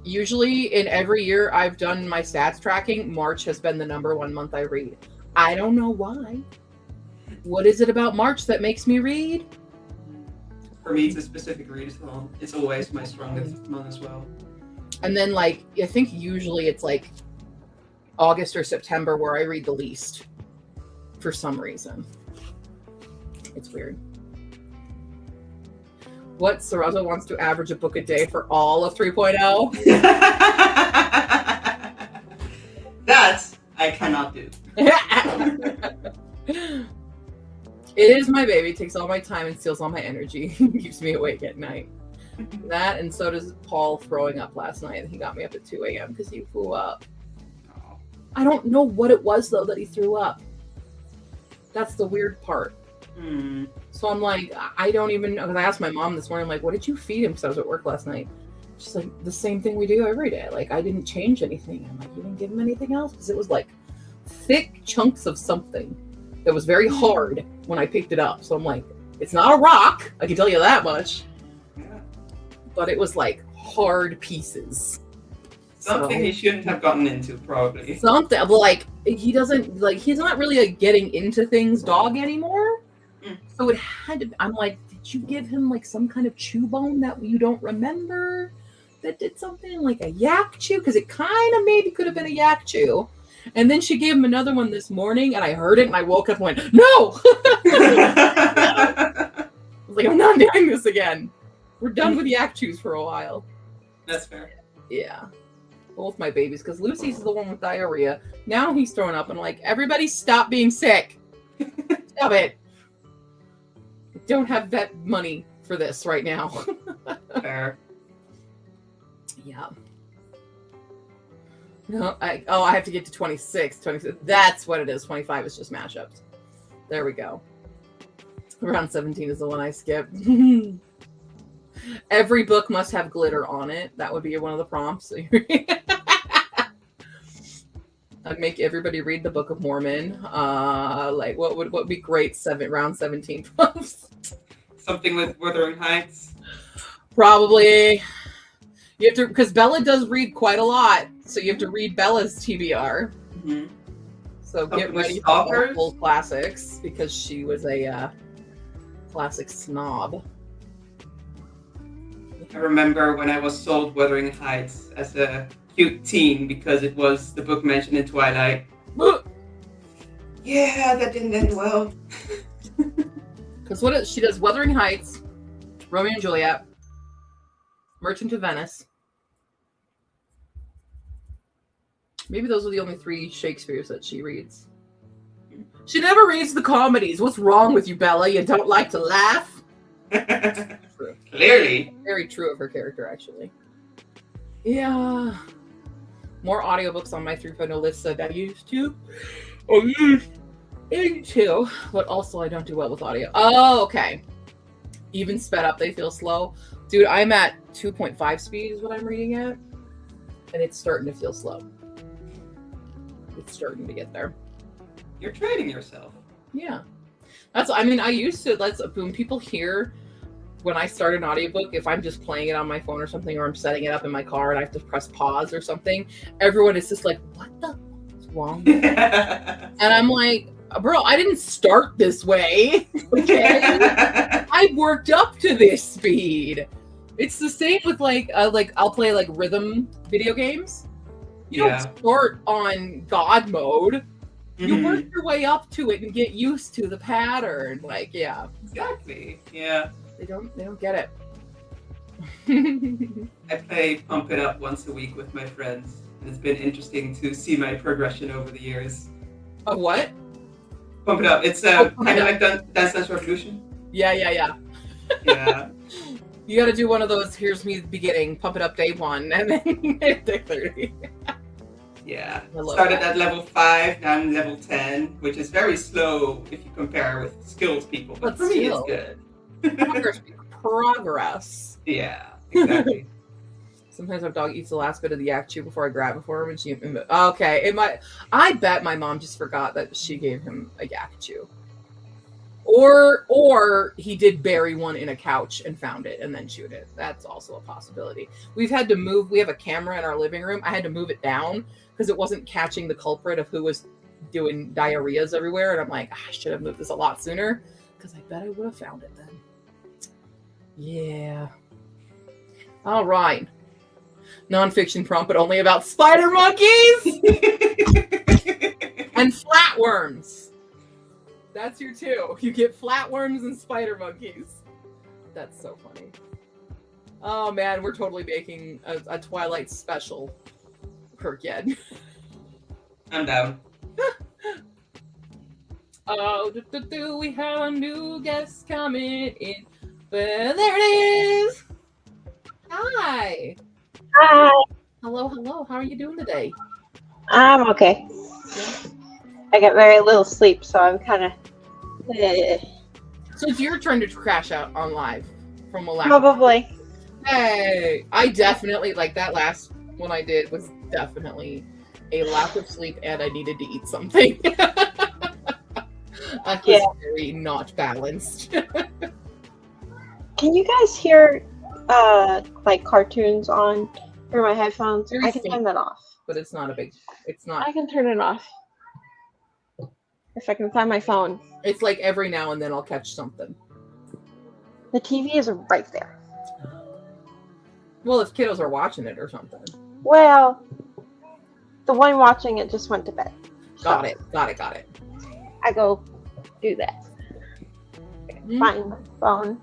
usually in every year I've done my stats tracking, March has been the #1 month I read. I don't know why. What is it about March that makes me read? For me, it's a specific read as well. It's always my strongest month as well. And then I think usually it's like August or September where I read the least for some reason. It's weird. What? Sarazo wants to average a book a day for all of 3.0? That I cannot do. It is my baby. It takes all my time and steals all my energy. Keeps me awake at night. That, and so does Paul throwing up last night. He got me up at 2 a.m. because he threw up. I don't know what it was, though, that he threw up. That's the weird part. So I'm like, I don't even know. Because I asked my mom this morning, I'm like, what did you feed him? Because I was at work last night. She's like, the same thing we do every day. Like, I didn't change anything. I'm like, you didn't give him anything else? Because it was like thick chunks of something that was very hard when I picked it up. So I'm like, it's not a rock, I can tell you that much. Yeah. But it was like hard pieces. Something he shouldn't have gotten into, probably. Something like he's not really a getting into things dog anymore. So it had to. I'm like, did you give him like some kind of chew bone that you don't remember that did something like a yak chew? Because it kind of maybe could have been a yak chew. And then she gave him another one this morning, and I heard it, and I woke up and went, no! I was like, I'm not doing this again. We're done with yak chews for a while. That's fair. Yeah. Both my babies, because Lucy's the one with diarrhea. Now he's throwing up, and I'm like, everybody stop being sick. Stop it. I don't have vet money for this right now. Fair. Yeah. No, I have to get to 26. 26. That's what it is. 25 is just mashups. There we go. Round 17 is the one I skip. Every book must have glitter on it. That would be one of the prompts. I'd make everybody read the Book of Mormon. Like what would be great? Round 17 prompts. Something with Wuthering Heights. Probably. You have to, because Bella does read quite a lot, so you have to read Bella's TBR. Mm-hmm. So Something get with ready for stalkers? multiple classics, because she was a classic snob. I remember when I was sold Wuthering Heights as a cute teen because it was the book mentioned in Twilight. Yeah, that didn't end well. Because she does Wuthering Heights, Romeo and Juliet, Merchant of Venice. Maybe those are the only 3 Shakespeare's that she reads. She never reads the comedies. What's wrong with you, Bella? You don't like to laugh? True. Clearly. Very true of her character, actually. Yeah. More audiobooks on my 3.0 list than I used to. Into, but also I don't do well with audio. Oh, okay. Even sped up, they feel slow. Dude, I'm at 2.5 speed is what I'm reading at. And it's starting to feel slow. It's starting to get there. You're training yourself. Yeah. I used to, when people hear when I start an audiobook, if I'm just playing it on my phone or something, or I'm setting it up in my car and I have to press pause or something, everyone is just like, what the fuck is wrong? And I'm like, bro, I didn't start this way. Okay? I worked up to this speed. It's the same with I'll play like rhythm video games. You don't start on God mode. You work your way up to it and get used to the pattern. Like, yeah. Exactly. Yeah. They don't get it. I play Pump It Up once a week with my friends. And it's been interesting to see my progression over the years. A what? Pump It Up. It's kind of like Dance Dance Revolution. Yeah. Yeah. You got to do one of those. Here's me at the beginning. Pump it up day 1, and then day 30. Yeah. I love Started that. at level 5, now I'm level 10, which is very slow if you compare with skilled people. But for me, it's good. Progress. Yeah, exactly. Sometimes my dog eats the last bit of the yak chew before I grab it for him, and she. Okay, I bet my mom just forgot that she gave him a yak chew. Or he did bury one in a couch and found it and then chewed it. That's also a possibility. We've had to move. We have a camera in our living room. I had to move it down because it wasn't catching the culprit of who was doing diarrheas everywhere. And I'm like, I should have moved this a lot sooner because I bet I would have found it then. Yeah. All right. Nonfiction prompt, but only about spider monkeys and flatworms. That's your 2. You get flatworms and spider monkeys. That's so funny. Oh man, we're totally making a Twilight special. Kirkhead. I'm down. Oh, we have a new guest coming in. Well, there it is. Hi. Hi, Hello. How are you doing today? I'm okay. I got very little sleep, so I'm kind of So it's your turn to crash out on live from a lap. probably. Hey, I definitely like that last one I did was definitely a lack of sleep, and I needed to eat something. I was Yeah. very not balanced. Can you guys hear like cartoons on through my headphones? Very I can faint. turn that off. But it's not a big. It's not. I can turn it off. If I can find my phone. It's like every now and then I'll catch something. The TV is right there. Well, if kiddos are watching it or something. Well, the one watching it just went to bed. Got it. Got it. I go do that. Hmm. Find my phone.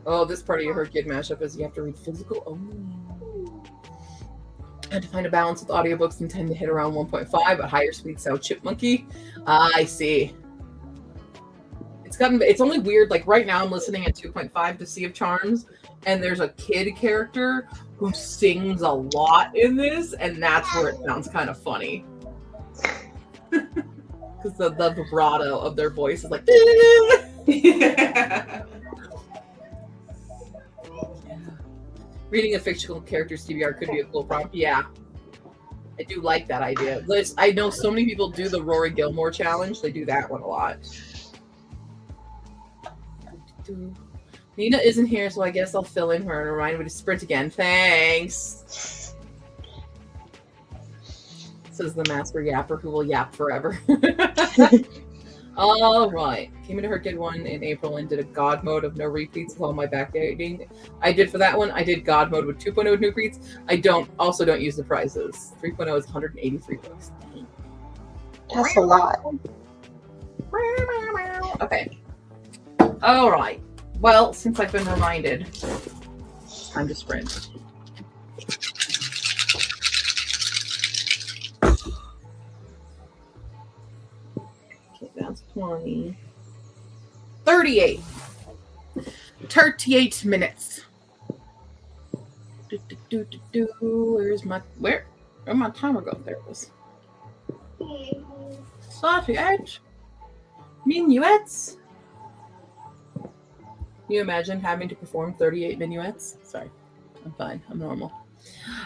Oh, this part of your Herd Kid mashup is you have to read physical. Oh. I had to find a balance with audiobooks and tend to hit around 1.5, but higher speed sound chipmunky. I see. It's only weird. Like right now, I'm listening at 2.5 to Sea of Charms, and there's a kid character who sings a lot in this, and that's where it sounds kind of funny. Because the vibrato of their voice is like. Reading a fictional character's TBR could be a cool prompt. Yeah. I do like that idea. I know so many people do the Rory Gilmore challenge. They do that one a lot. Nina isn't here, so I guess I'll fill in her and remind me to sprint again. Thanks. Says the master yapper who will yap forever. All right. Came into Herd Kid 1 in April and did a God mode of no repeats with all my backdating. I did for that one. I did God mode with 2.0 with new repeats. I don't use the prizes. 3.0 is 183 bucks. That's a lot. Okay. All right. Well, since I've been reminded, time to sprint. Okay, that's 20. 38. 38 minutes. Where'd my timer go? There it was. 38 minuets. Can you imagine having to perform 38 minuets? Sorry, I'm fine. I'm normal.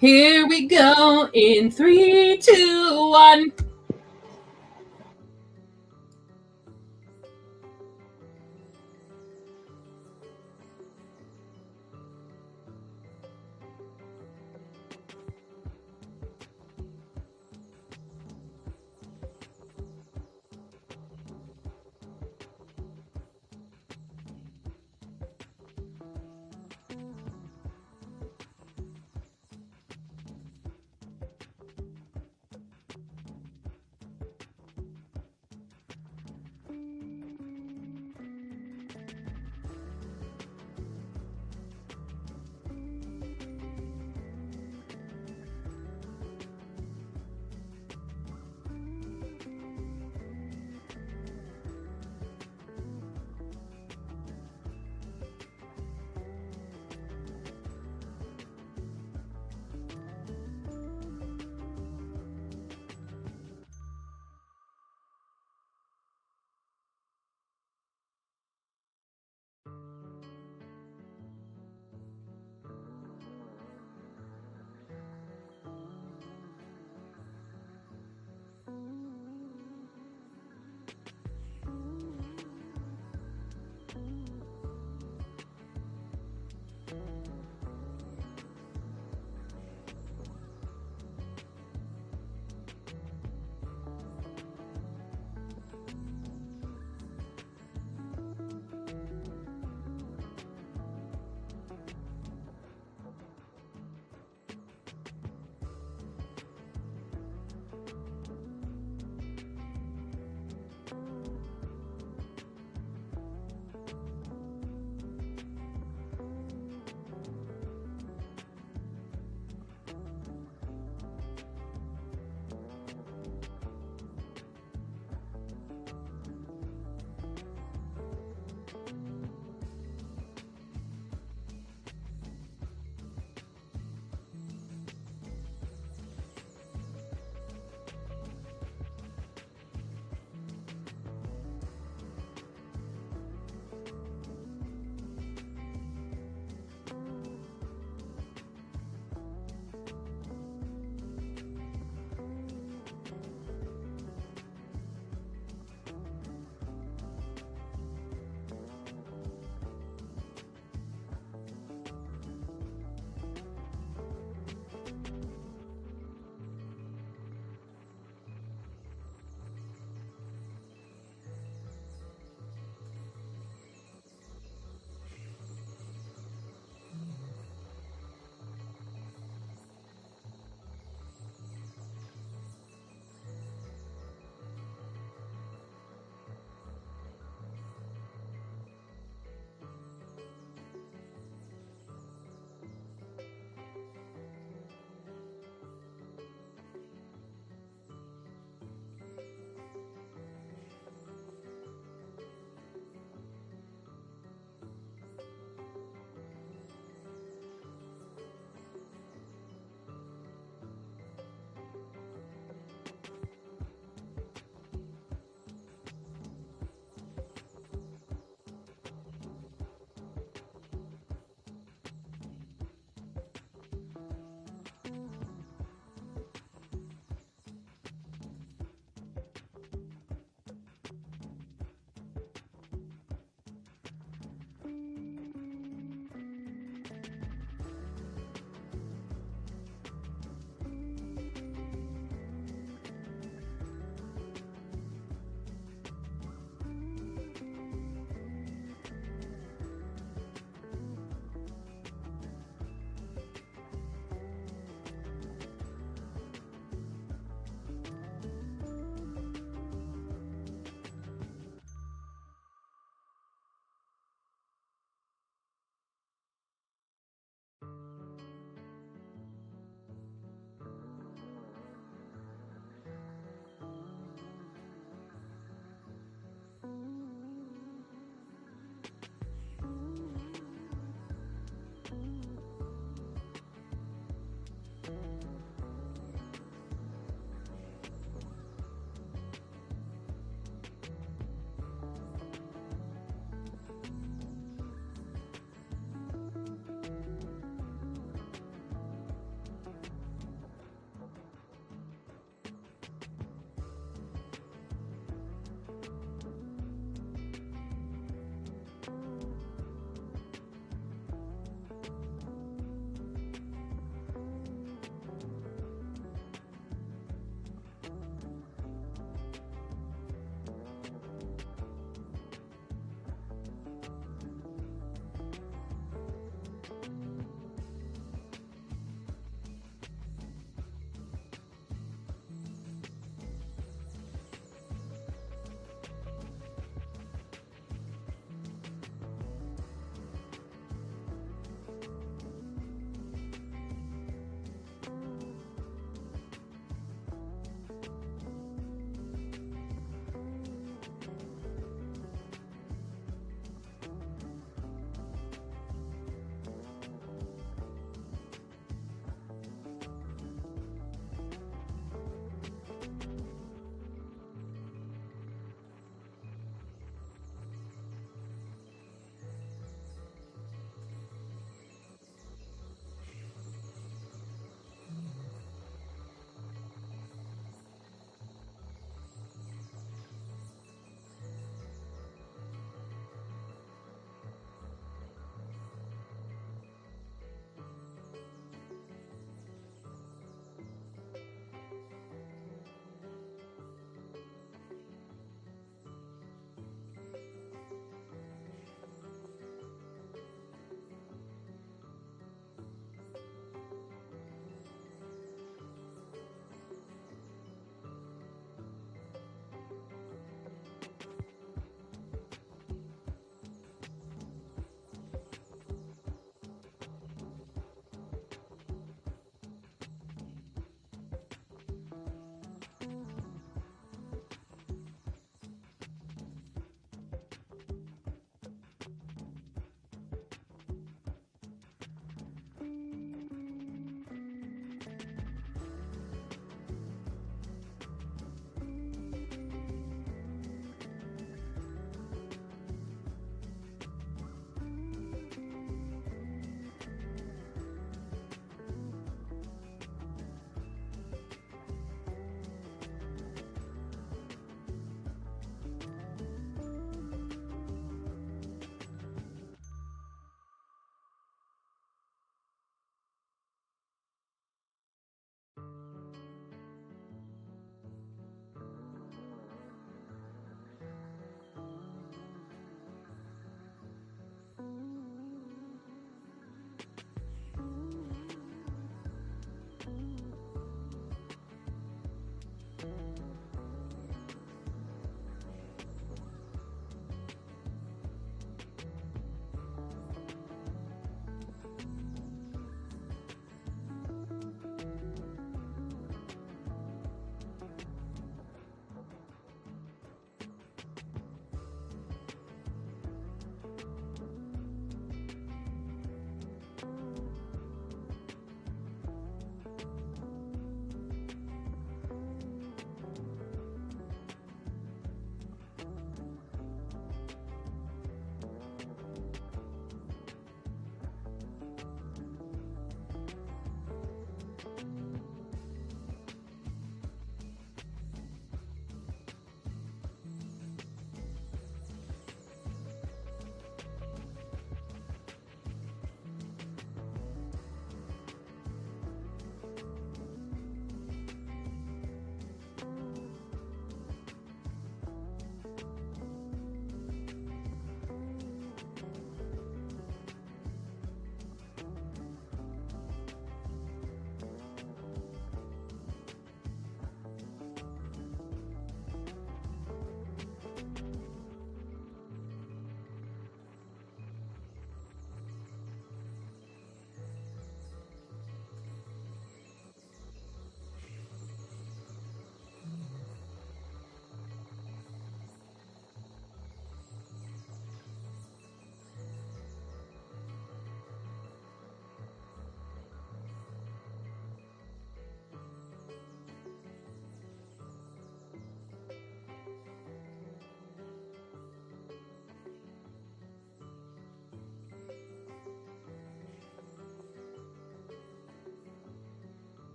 Here we go in 3, 2, 1.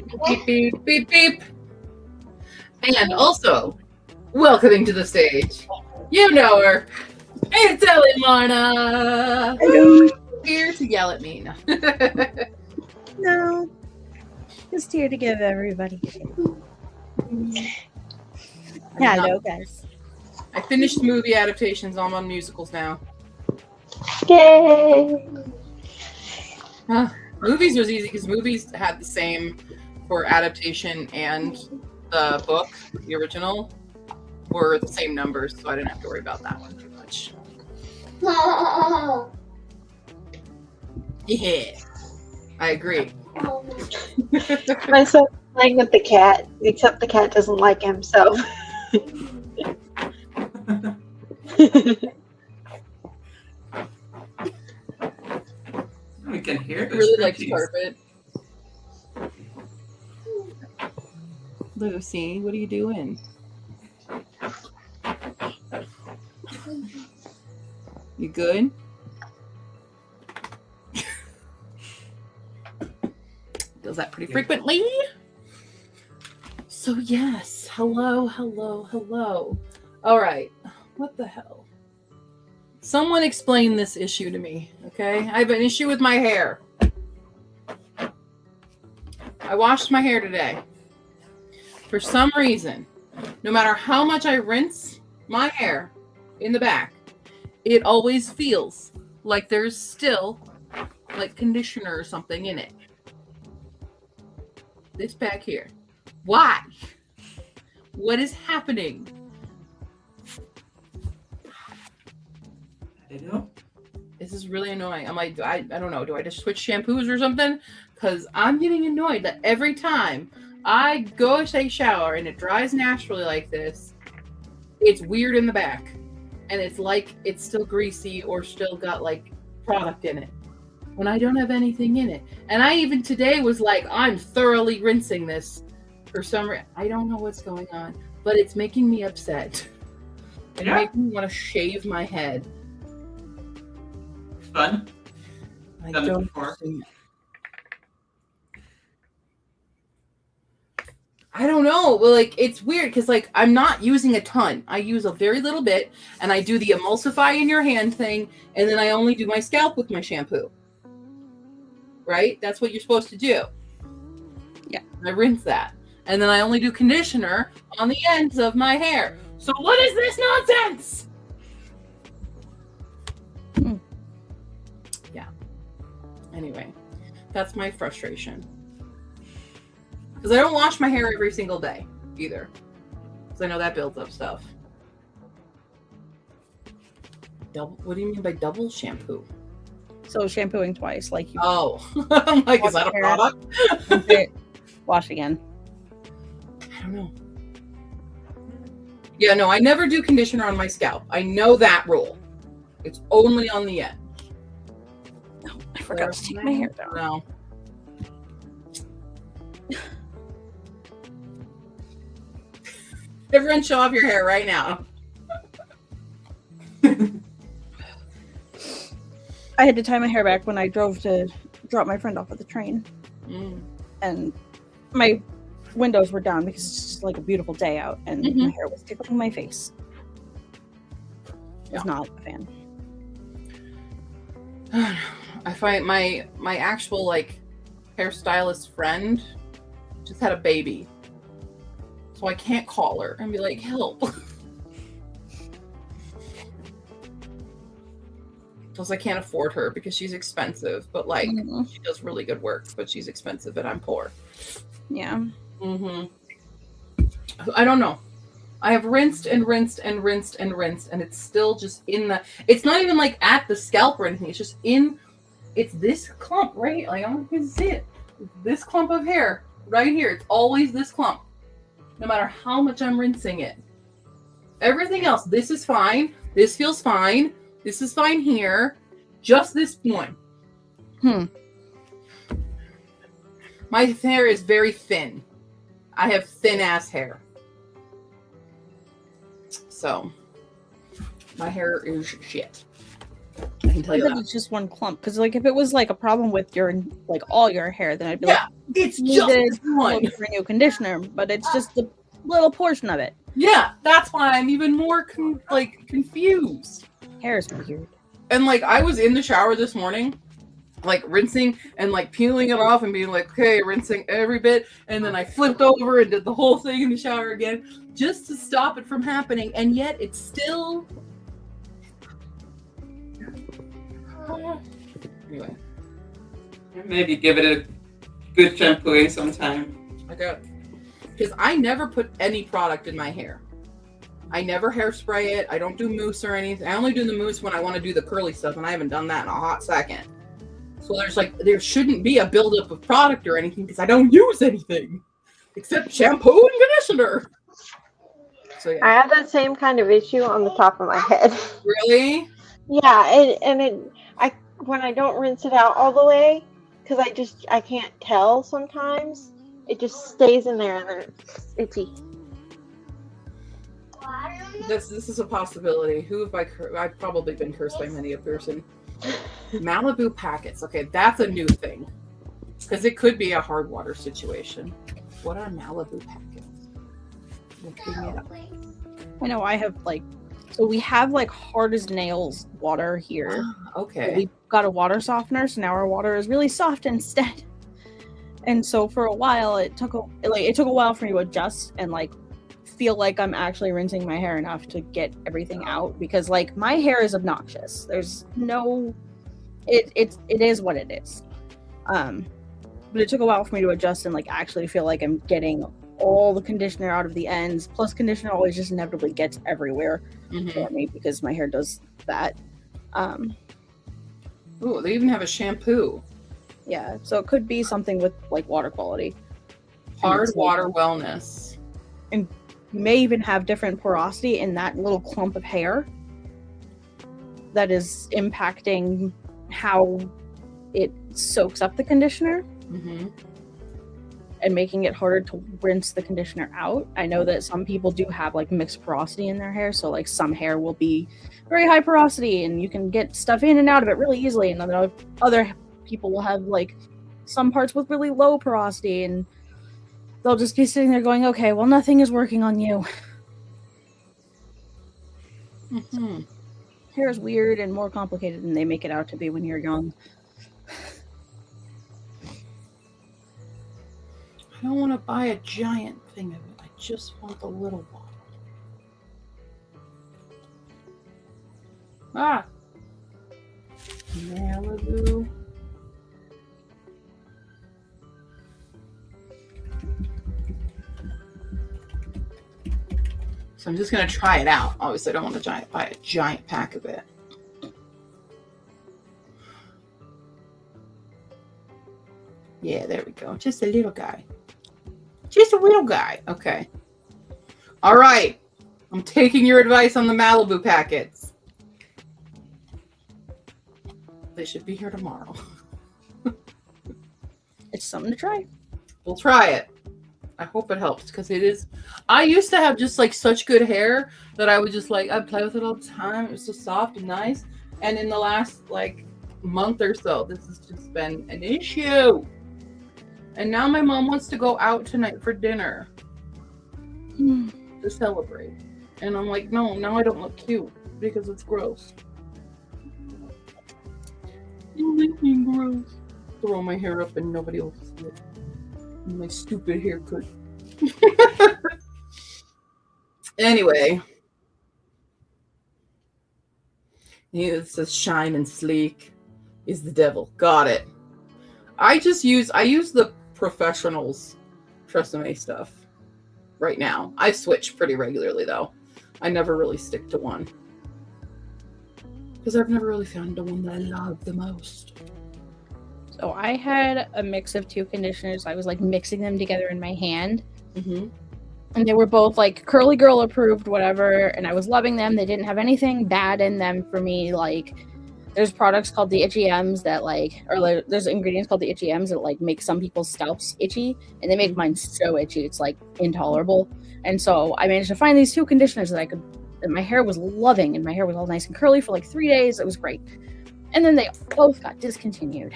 beep, beep, beep, beep, beep. And also, welcoming to the stage, you know her. It's Ellie Marna. Hello. Here to yell at me. No. Just here to give everybody. Hello, guys. I finished movie adaptations. I'm on musicals now. Yay! Movies was easy because movies had the same for adaptation and the book, the original, were the same numbers, so I didn't have to worry about that one too much. Yeah, I agree. My son's playing with the cat, except the cat doesn't like him, so. We can hear I the really like scrunchies. carpet. Lucy, what are you doing? You good? Does that pretty frequently. So yes, hello. All right, what the hell? Someone explain this issue to me, okay? I have an issue with my hair. I washed my hair today. For some reason, no matter how much I rinse my hair in the back, it always feels like there's still like conditioner or something in it. This back here. Why? What is happening? I don't know. This is really annoying. I don't know. Do I just switch shampoos or something? Because I'm getting annoyed that every time I go take a shower and it dries naturally like this, it's weird in the back. And it's like it's still greasy or still got like product in it when I don't have anything in it. And I even today was like, I'm thoroughly rinsing this for some reason. I don't know what's going on, but it's making me upset. It Yeah. makes me want to shave my head. Fun. I Done it don't before. understand. I don't know. Well, like it's weird because like I'm not using a ton. I use a very little bit, and I do the emulsify in your hand thing, and then I only do my scalp with my shampoo. Right? That's what you're supposed to do. Yeah. I rinse that, and then I only do conditioner on the ends of my hair. So what is this nonsense? Yeah. Anyway, that's my frustration. Because I don't wash my hair every single day either. Because I know that builds up stuff. What do you mean by double shampoo? So shampooing twice, like you Oh, I'm like, is that a Hair. product? rinse it, wash again. I don't know. Yeah, no, I never do conditioner on my scalp. I know that rule. It's only on the end. Oh, I forgot to take my hair down. No. Everyone show off your hair right now. I had to tie my hair back when I drove to drop my friend off at the train, Mm. and my windows were down because it's just like a beautiful day out, and my hair was tickling my face. I was not a fan. I find my actual like hairstylist friend just had a baby, so I can't call her and be like, help. Plus I can't afford her because she's expensive, but like Mhm. she does really good work, but she's expensive and I'm poor. Yeah. I don't know. I have rinsed and rinsed and rinsed and rinsed, and it's still just in the. It's not even like at the scalp or anything. It's just in. It's this clump right. Like I don't know if you can see it. This clump of hair right here. It's always this clump, no matter how much I'm rinsing it. Everything else, this is fine. This feels fine. This is fine here. Just this one. My hair is very thin. I have thin ass hair. So, my hair is shit. I can tell I you think that. it's just one clump, because like if it was like a problem with your like all your hair, then I'd be Yeah. like, It's just needed this one. for a new conditioner, but it's just a little portion of it. Yeah, that's why I'm even more confused. Hair is weird. And like I was in the shower this morning, like rinsing and like peeling it off and being like, okay, rinsing every bit, and then I flipped over and did the whole thing in the shower again just to stop it from happening, and yet it's still anyway. Maybe give it a good shampooing sometime. I got, because I never put any product in my hair. I never hairspray it. I don't do mousse or anything. I only do the mousse when I want to do the curly stuff, and I haven't done that in a hot second. So there shouldn't be a buildup of product or anything because I don't use anything except shampoo and conditioner. So yeah. I have that same kind of issue on the top of my head. Really? Yeah, when I don't rinse it out all the way, because I can't tell sometimes, it just stays in there and then it's itchy. This is a possibility. Who have I've probably been cursed by many a person. Malibu packets. Okay, that's a new thing. Because it could be a hard water situation. What are Malibu packets? Looking it up. I know I have so we have hard as nails water here. Okay. We got a water softener, so now our water is really soft instead. And so for a while, it took a while for me to adjust and feel like I'm actually rinsing my hair enough to get everything out, because my hair is obnoxious. There's no, it is what it is. But it took a while for me to adjust and actually feel like I'm getting all the conditioner out of the ends. Plus, conditioner always just inevitably gets everywhere for me because my hair does that. Ooh, they even have a shampoo. Yeah, so it could be something with water quality. Hard water wellness. And you may even have different porosity in that little clump of hair that is impacting how it soaks up the conditioner and making it harder to rinse the conditioner out. I know that some people do have mixed porosity in their hair, so some hair will be very high porosity and you can get stuff in and out of it really easily, and then other people will have some parts with really low porosity, and they'll just be sitting there going, okay, well, nothing is working on you. Hair is weird and more complicated than they make it out to be when you're young. I don't want to buy a giant thing of it. I just want the little one. Ah! Malibu. So I'm just going to try it out. Obviously, I don't want to buy a giant pack of it. Yeah, there we go. Just a little guy. Just a little guy. Okay. All right. I'm taking your advice on the Malibu packets. They should be here tomorrow. It's something to try. We'll try it. I hope it helps because it is. I used to have just such good hair that I would just I'd play with it all the time. It was so soft and nice. And in the last month or so, this has just been an issue. And now my mom wants to go out tonight for dinner to celebrate. And I'm like, no, now I don't look cute because it's gross. You make me gross. Throw my hair up and nobody will see it. My stupid haircut. Anyway. It says shine and sleek is the devil. Got it. I use the Professionals Tresemme stuff right now. I switch pretty regularly though. I never really stick to one. Because I've never really found the one that I love the most. So I had a mix of two conditioners. I was mixing them together in my hand. And they were both curly girl approved, whatever. And I was loving them. They didn't have anything bad in them for me. There's products called the Itchy M's that or there's ingredients called the Itchy M's that make some people's scalps itchy, and they make mine so itchy it's intolerable. And so I managed to find these two conditioners that my hair was loving, and my hair was all nice and curly for 3 days. It was great. And then they both got discontinued.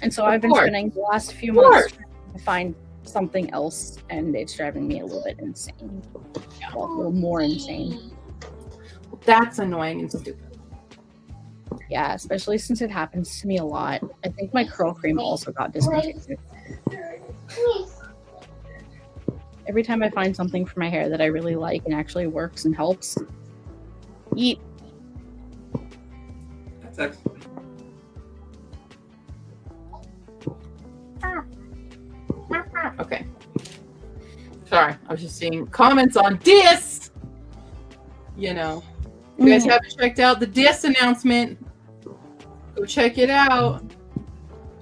And so Of I've been course. spending the last few Of course. months trying to find something else, and it's driving me a little bit insane. Well, a little more insane. That's annoying and stupid. Yeah, especially since it happens to me a lot. I think my curl cream also got discontinued. Every time I find something for my hair that I really like and actually works and helps, yeet. That's excellent. Okay. Sorry, I was just seeing comments on Dis. You know, if you guys haven't checked out the Dis announcement, go check it out.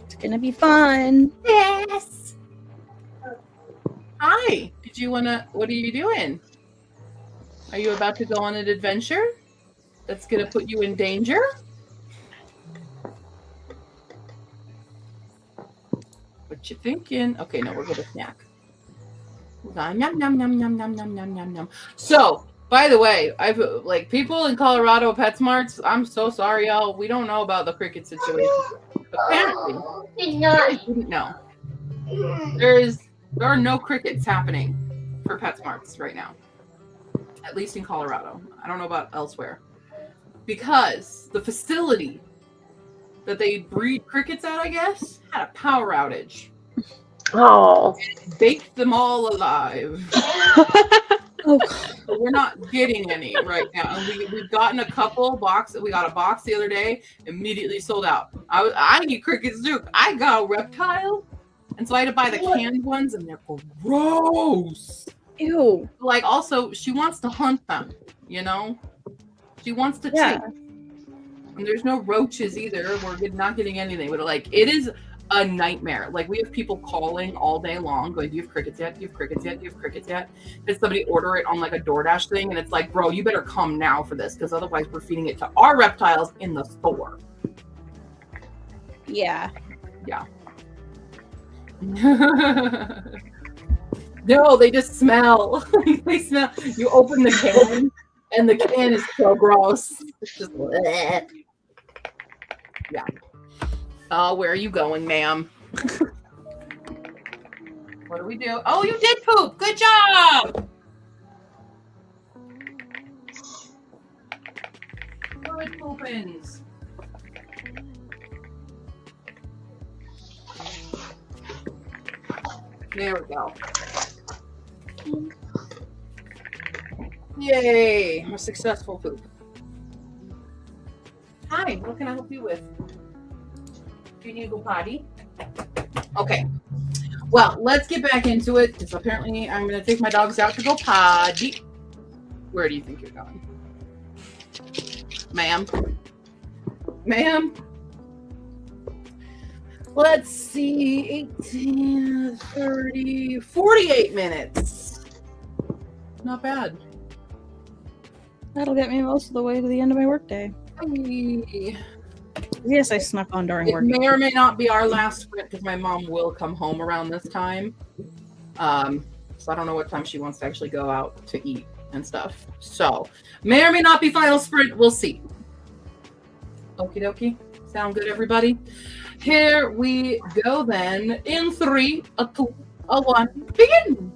It's gonna be fun. Yes. Hi. Did you wanna? What are you doing? Are you about to go on an adventure that's gonna put you in danger? What you thinking? Okay, no, we're gonna snack. Yum yum yum yum yum yum yum yum yum yum. So, by the way, I've like people in Colorado PetSmarts. I'm so sorry, y'all. We don't know about the cricket situation. Apparently, I didn't know. There are no crickets happening for PetSmarts right now. At least in Colorado. I don't know about elsewhere. Because the facility that they breed crickets at, I guess, had a power outage. Oh. Baked them all alive. Oh, So we're not getting any right now. And we've gotten a couple boxes. We got a box the other day, immediately sold out. I eat crickets too. I got a reptile, and so I had to buy the canned ones, and they're gross. ew. Like, also, she wants to hunt them, you know? She wants to Yeah. take. And there's no roaches either. We're not getting anything. But, like, it is a nightmare. Like, we have people calling all day long going, do you have crickets yet? Do you have crickets yet? Do you have crickets yet? Did somebody order it on, like, a DoorDash thing? And it's like, bro, you better come now for this, because otherwise we're feeding it to our reptiles in the store. Yeah. No, they just smell. They smell. You open the can, and the can is so gross. It's just bleh. Yeah. Oh, where are you going, ma'am? What do we do? Oh, you did poop. Good job. Good poopins. There we go. Yay, a successful poop. Hi, what can I help you with? Do you need to go potty? Okay. Well, let's get back into it, because apparently I'm going to take my dogs out to go potty. Where do you think you're going? Ma'am? Ma'am? Let's see, 18, 30, 48 minutes. Not bad. That'll get me most of the way to the end of my workday. Hey. Yes, I snuck on during It work. may or may not be our last sprint, because my mom will come home around this time. So I don't know what time she wants to actually go out to eat and stuff. So may or may not be final sprint. We'll see. Okie dokie. Sound good, everybody? Here we go then. In 3, a 2, a 1, begin.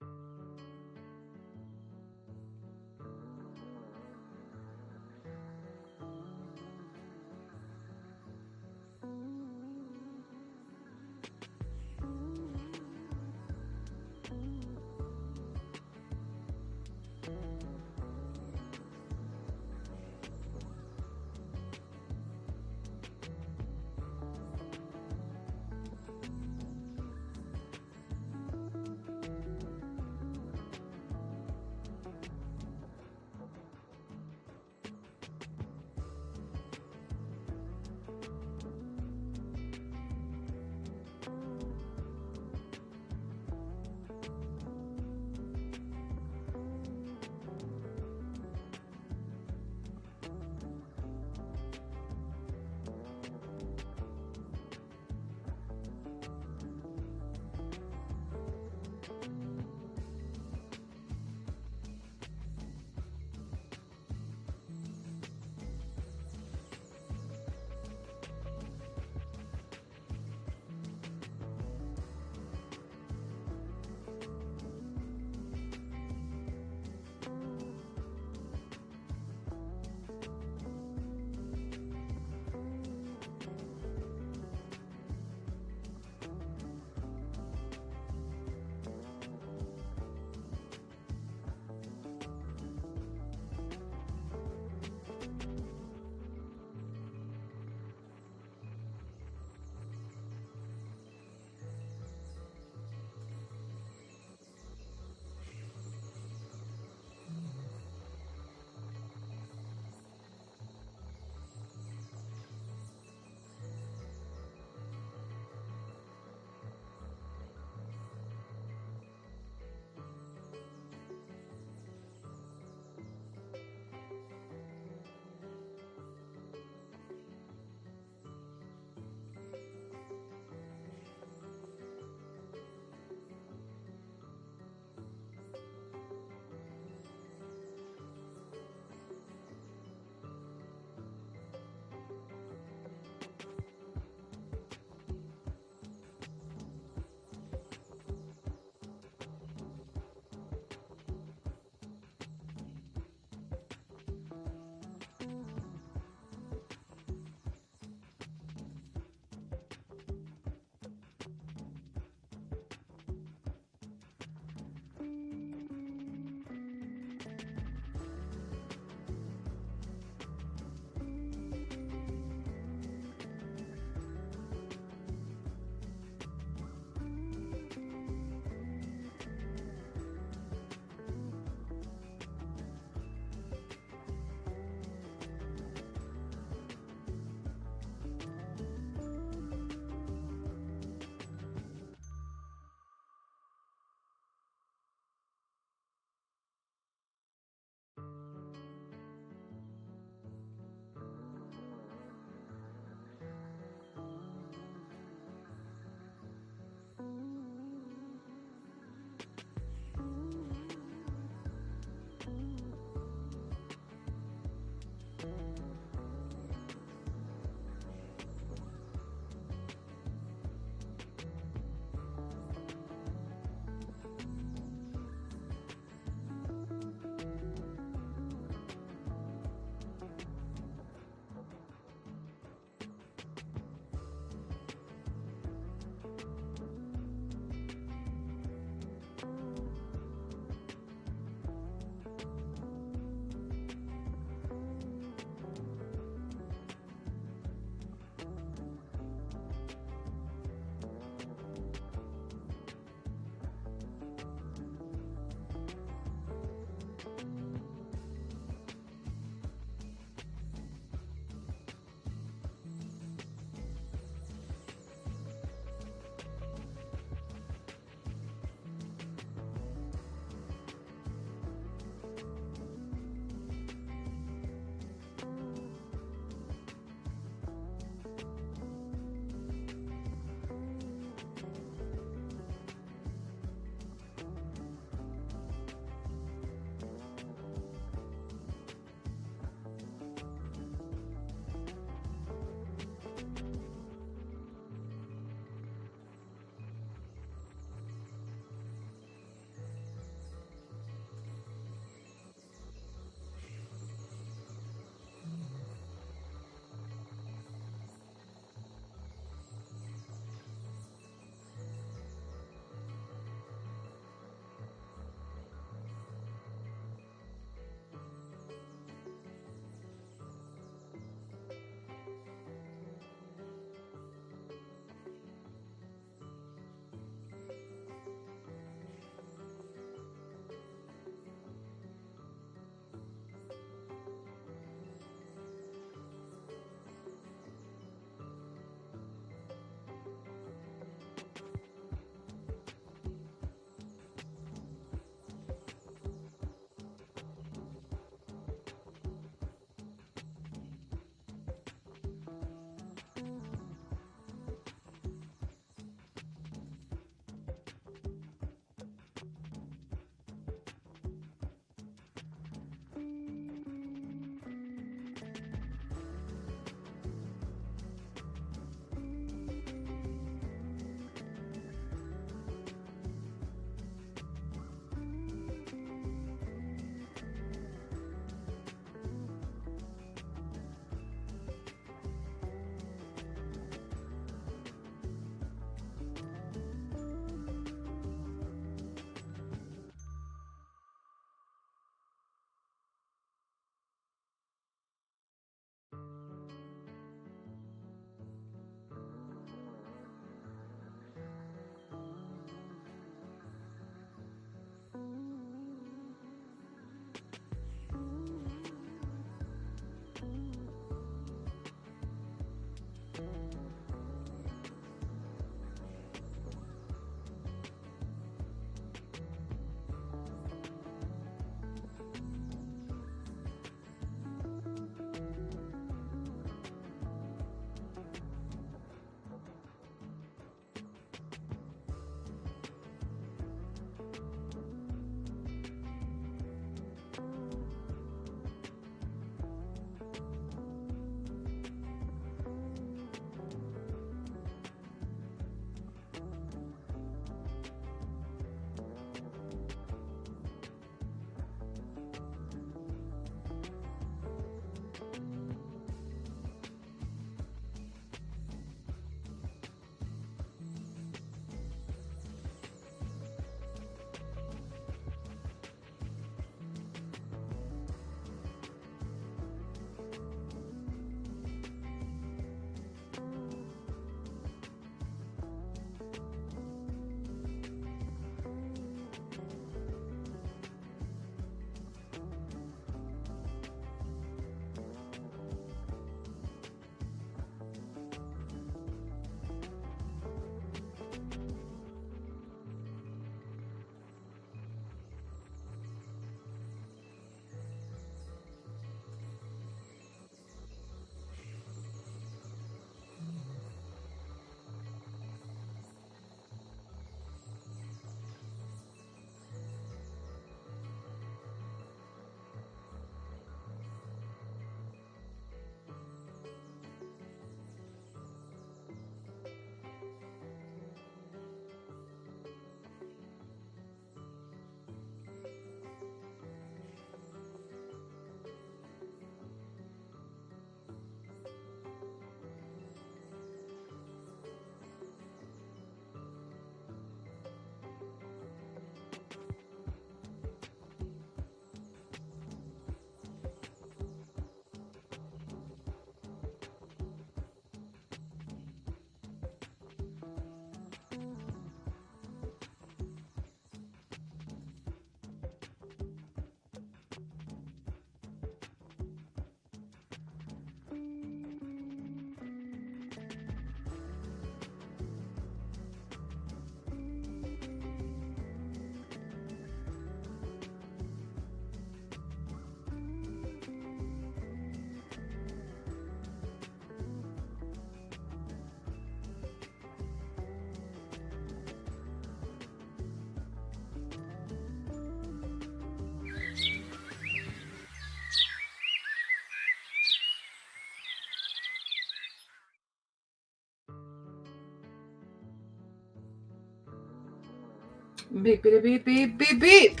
Beep, beep, beep, beep, beep, beep.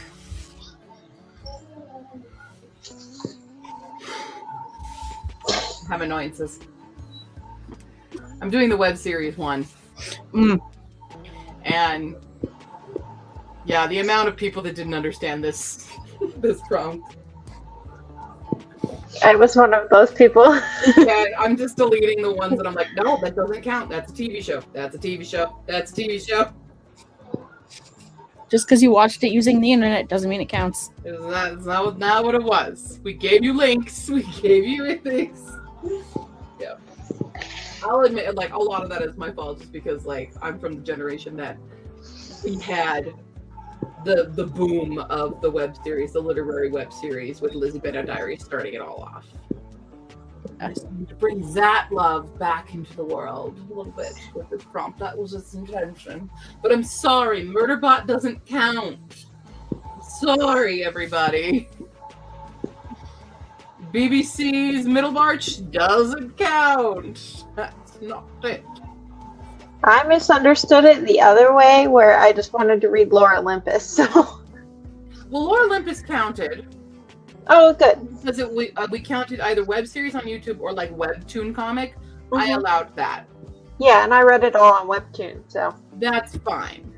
I have annoyances. I'm doing the web series one. And yeah, the amount of people that didn't understand this this prompt. I was one of those people. Yeah, I'm just deleting the ones that I'm like, no, that doesn't count. That's a TV show. That's a TV show. That's a TV show. Just because you watched it using the internet doesn't mean it counts. It's not what it was. We gave you links. We gave you things. Yeah. I'll admit, like, a lot of that is my fault, just because, like, I'm from the generation that we had the boom of the web series, the literary web series, with Lizzie Bennet Diaries starting it all off. I just need to bring that love back into the world a little bit with this prompt. That was its intention. But I'm sorry, Murderbot doesn't count. Sorry, everybody. BBC's Middlemarch doesn't count. That's not it. I misunderstood it the other way, where I just wanted to read Lore Olympus. So, Well, Lore Olympus counted. oh, good. Because we counted either web series on YouTube or like webtoon comic. I Mhm. allowed that. Yeah, and I read it all on Webtoon. So, That's fine.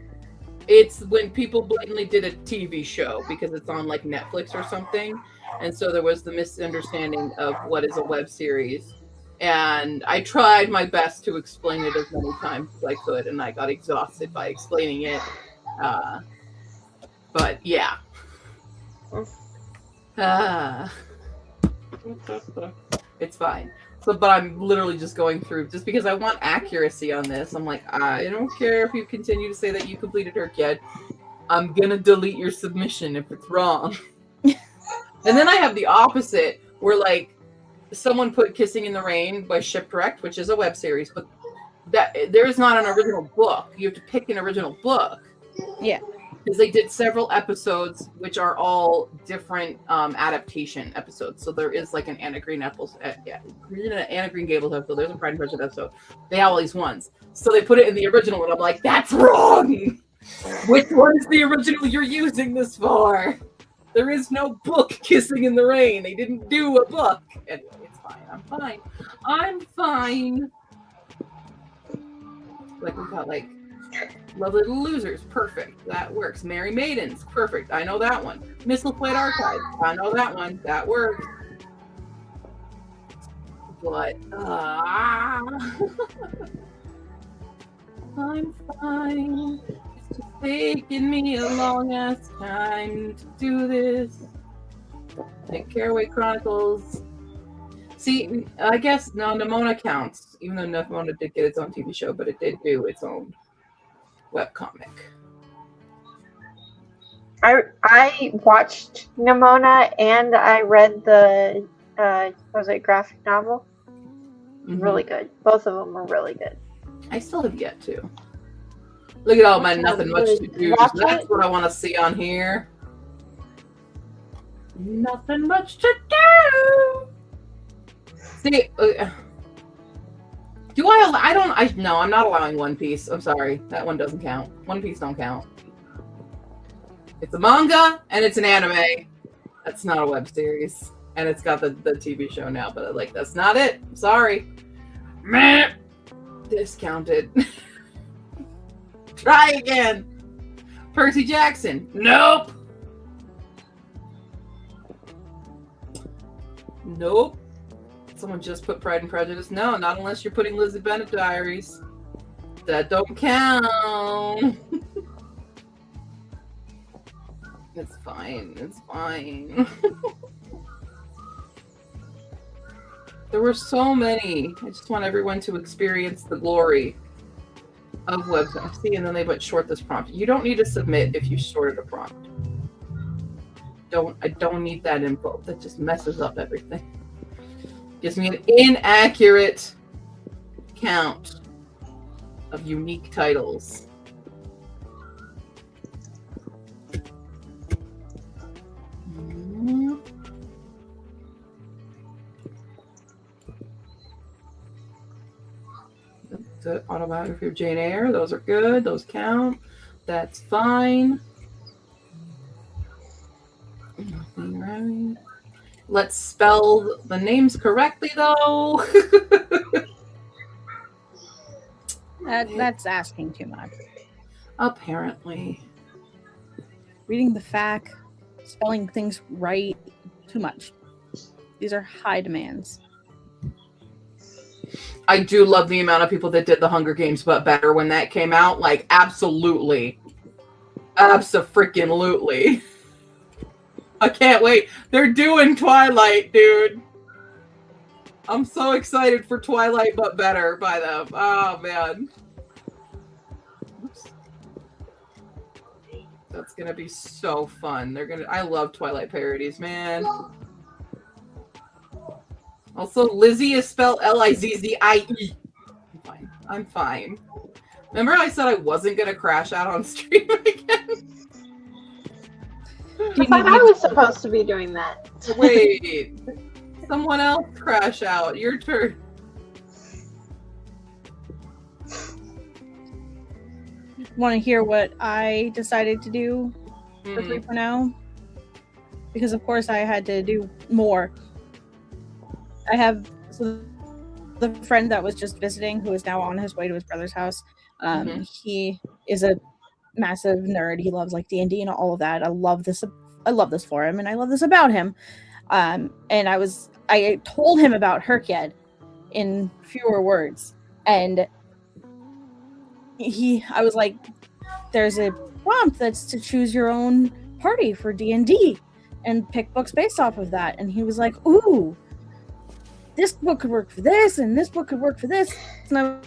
It's when people blatantly did a TV show because it's on like Netflix or something. And so there was the misunderstanding of what is a web series. And I tried my best to explain it as many times as I could, and I got exhausted by explaining it. But yeah. It's fine. So, but I'm literally just going through, just because I want accuracy on this. I'm like, I don't care if you continue to say that you completed her yet. I'm gonna delete your submission if it's wrong. And then I have the opposite, where like someone put Kissing in the Rain by Shipwrecked, which is a web series, but that there is not an original book. You have to pick an original book. Yeah. Because they did several episodes, which are all different adaptation episodes. So there is like an Anna Green Gables episode. There's a Pride and Prejudice episode. They have all these ones. So they put it in the original, and I'm like, that's wrong. Which one is the original you're using this for? There is no book Kissing in the Rain. They didn't do a book. Anyway, it's fine. I'm fine. I'm fine. Like we got like Love Little Losers, perfect. That works. Merry Maidens, perfect. I know that one. Missile Flight Archive, I know that one. That works. But I'm fine. It's just taking me a long ass time to do this. Like Caraway Chronicles. See, I guess no, Nimona counts, even though Nimona did get its own TV show, but it did do its own webcomic. I watched Nimona and I read the was it graphic novel? Mhm. Really good. Both of them are really good. I still have yet to. Look at all my Watch nothing it. much to do. Watch That's it. what I want to see on here. Nothing much to do. See, do I no, I'm not allowing One Piece. I'm sorry. That one doesn't count. One Piece don't count. It's a manga and it's an anime. That's not a web series. And it's got the TV show now, but like that's not it. I'm sorry. Meh. Discounted. Try again. Percy Jackson. Nope. Nope. Someone just put Pride and Prejudice. No, not unless you're putting Lizzie Bennet Diaries. That don't count. It's fine. It's fine. There were so many. I just want everyone to experience the glory of websites. See, and then they put short this prompt. You don't need to submit if you shorted a prompt. I don't need that info. That just messes up everything. Gives me an inaccurate count of unique titles. The autobiography of Jane Eyre, those are good, those count. That's fine. Nothing right. Let's spell the names correctly, though. That's asking too much. Apparently. Reading the FAQ, spelling things right, too much. These are high demands. I do love the amount of people that did the Hunger Games, but better when that came out. Like, absolutely. Abso-freaking-lutely. I can't wait. They're doing Twilight, dude. I'm so excited for Twilight, but better by them. Oh, man. Oops. That's gonna be so fun. I love Twilight parodies, man. Also, Lizzie is spelled Lizzie. I'm fine. Remember I said I wasn't gonna crash out on stream again? I thought I was supposed to be doing that. Wait. Someone else crash out. Your turn. Want to hear what I decided to do for 3.0? Because of course I had to do more. I have the friend that was just visiting, who is now on his way to his brother's house. He is a massive nerd. He loves like D&D and all of that. I love this for him, and I love this about him. And I told him about Herkyed in fewer words, and I was like, there's a prompt that's to choose your own party for D&D and pick books based off of that. And he was like, ooh, this book could work for this, and this book could work for this. And I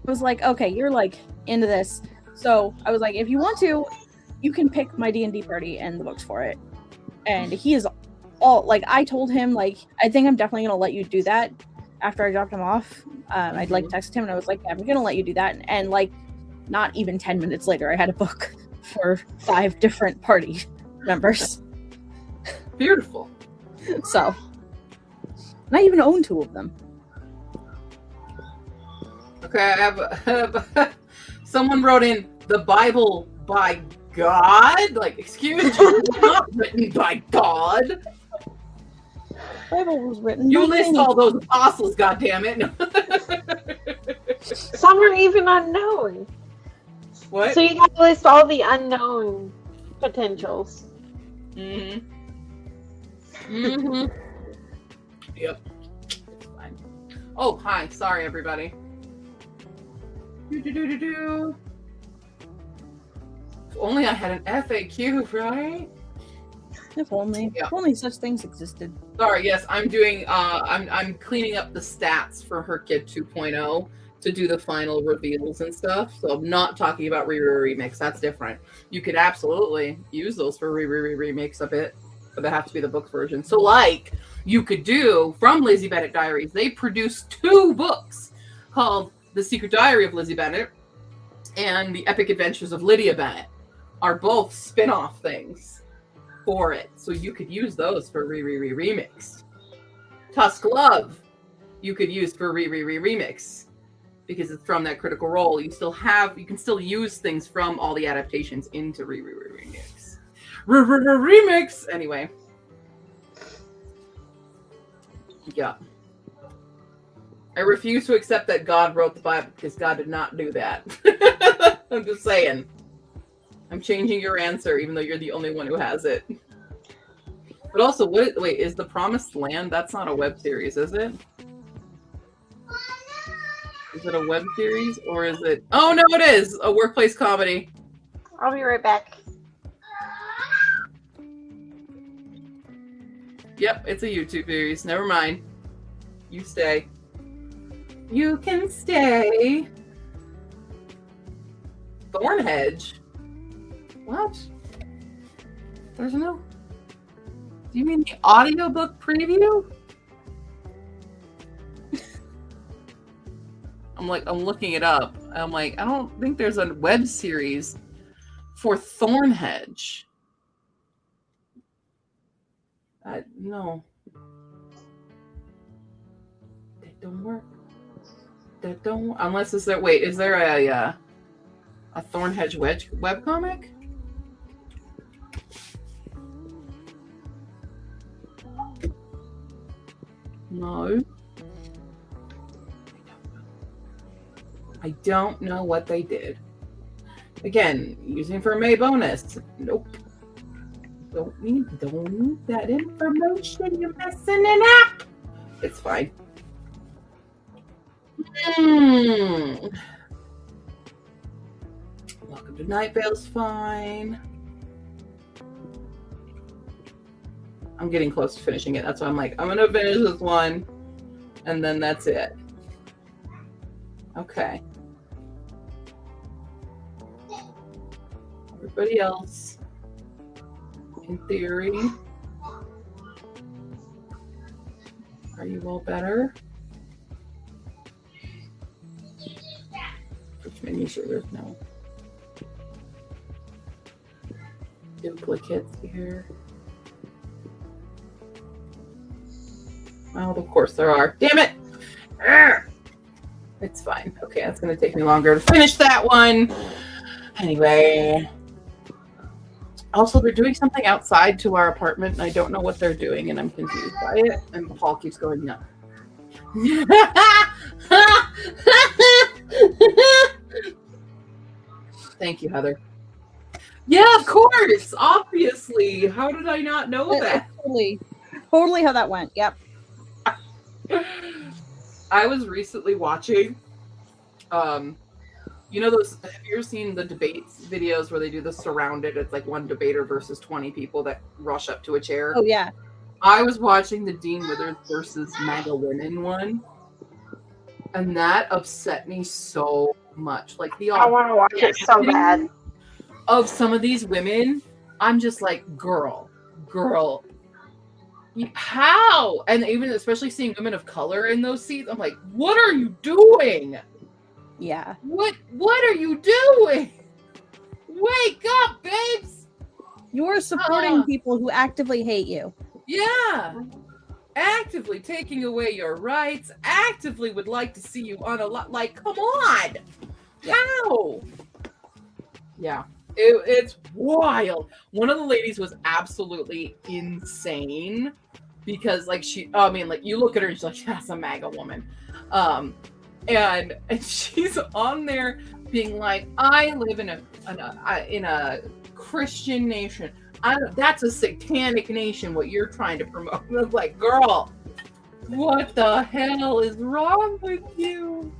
was like, okay, you're like into this. So I was like, if you want to, you can pick my D&D party and the books for it. And he is all like, I told him, like, I think I'm definitely going to let you do that after I dropped him off. I'd like texted him and I was like, yeah, I'm going to let you do that. And like, not even 10 minutes later, I had a book for 5 different party members. Beautiful. So, and I even own 2 of them. Okay, I have someone wrote in the Bible by God. Like, excuse you, not written by God. The Bible was written. You list all those apostles, goddammit. Some are even unknown. What? So you got to list all the unknown potentials. Yep. It's fine. Oh, hi. Sorry, everybody. If only I had an FAQ, right? If only. Yeah. If only such things existed. Sorry, yes, I'm doing I'm cleaning up the stats for Herkyed 2.0 to do the final reveals and stuff. So I'm not talking about remix. That's different. You could absolutely use those for remix a bit, but they have to be the book version. So like you could do from Lizzie Bennet Diaries, they produced 2 books called The Secret Diary of Lizzie Bennet and The Epic Adventures of Lydia Bennet, are both spin-off things for it. So you could use those for remix. Tusk Love, you could use for remix because it's from that Critical Role. You can still use things from all the adaptations into remix. Remix. Anyway. Yeah. I refuse to accept that God wrote the Bible because God did not do that. I'm just saying. I'm changing your answer, even though you're the only one who has it. But also, wait, is The Promised Land? That's not a web series, is it? Is it a web series or is it? Oh no, it is a workplace comedy. I'll be right back. Yep, it's a YouTube series. Never mind. You stay. You can stay. Thornhedge. What? There's no. Do you mean the audiobook preview? I'm looking it up. I'm like, I don't think there's a web series for Thornhedge. No. That don't work. That don't. Unless is there? Wait, is there a? A Thornhedge Wedge webcomic? No. I don't know what they did. Again, using for May bonus. Nope. Don't need that information. You're messing it up. It's fine. Welcome to Night Vale's fine. I'm getting close to finishing it. That's why I'm like, I'm gonna finish this one, and then that's it. Okay. Everybody else, in theory, are you all better? Just making sure there's no duplicates here. Well, of course there are. Damn it! Arrgh! It's fine. Okay, that's going to take me longer to finish that one. Anyway. Also, they're doing something outside to our apartment, and I don't know what they're doing, and I'm confused by it. And Paul keeps going, no. Thank you, Heather. Yeah, of course! Obviously! How did I not know that? Totally how that went. Yep. I was recently watching, you know those, have you ever seen the debates videos where they do the surrounded, it's like one debater versus 20 people that rush up to a chair? Oh, yeah. I was watching the Dean Withers versus MAGA women one, and that upset me so much. Like the I want to watch it so bad. Of some of these women, I'm just like, girl, how? And even especially seeing women of color in those seats, I'm like, what are you doing? Yeah. What are you doing? Wake up, babes! You're supporting people who actively hate you. Yeah. Actively taking away your rights, actively would like to see you on a lot. Like, come on! Yeah. How? Yeah. It's wild. One of the ladies was absolutely insane because, like, you look at her and she's like, that's a MAGA woman. And she's on there being like, I live in a Christian nation. That's a satanic nation, what you're trying to promote. I was like, girl, what the hell is wrong with you?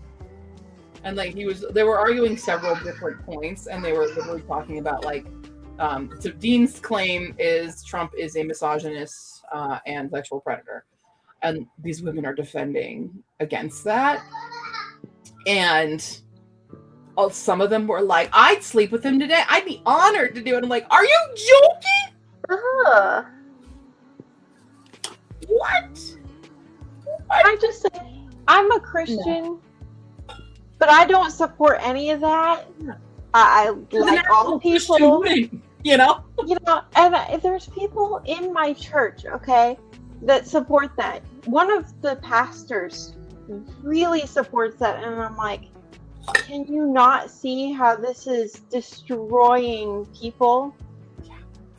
And like they were arguing several different points, and they were literally talking about like, so Dean's claim is Trump is a misogynist and sexual predator, and these women are defending against that. And some of them were like, I'd sleep with him today. I'd be honored to do it. I'm like, are you joking? Ugh. What? I just say, I'm a Christian, but I don't support any of that. I like all people, Women, you know? and there's people in my church, okay, that support that. One of the pastors really supports that, and I'm like, can you not see how this is destroying people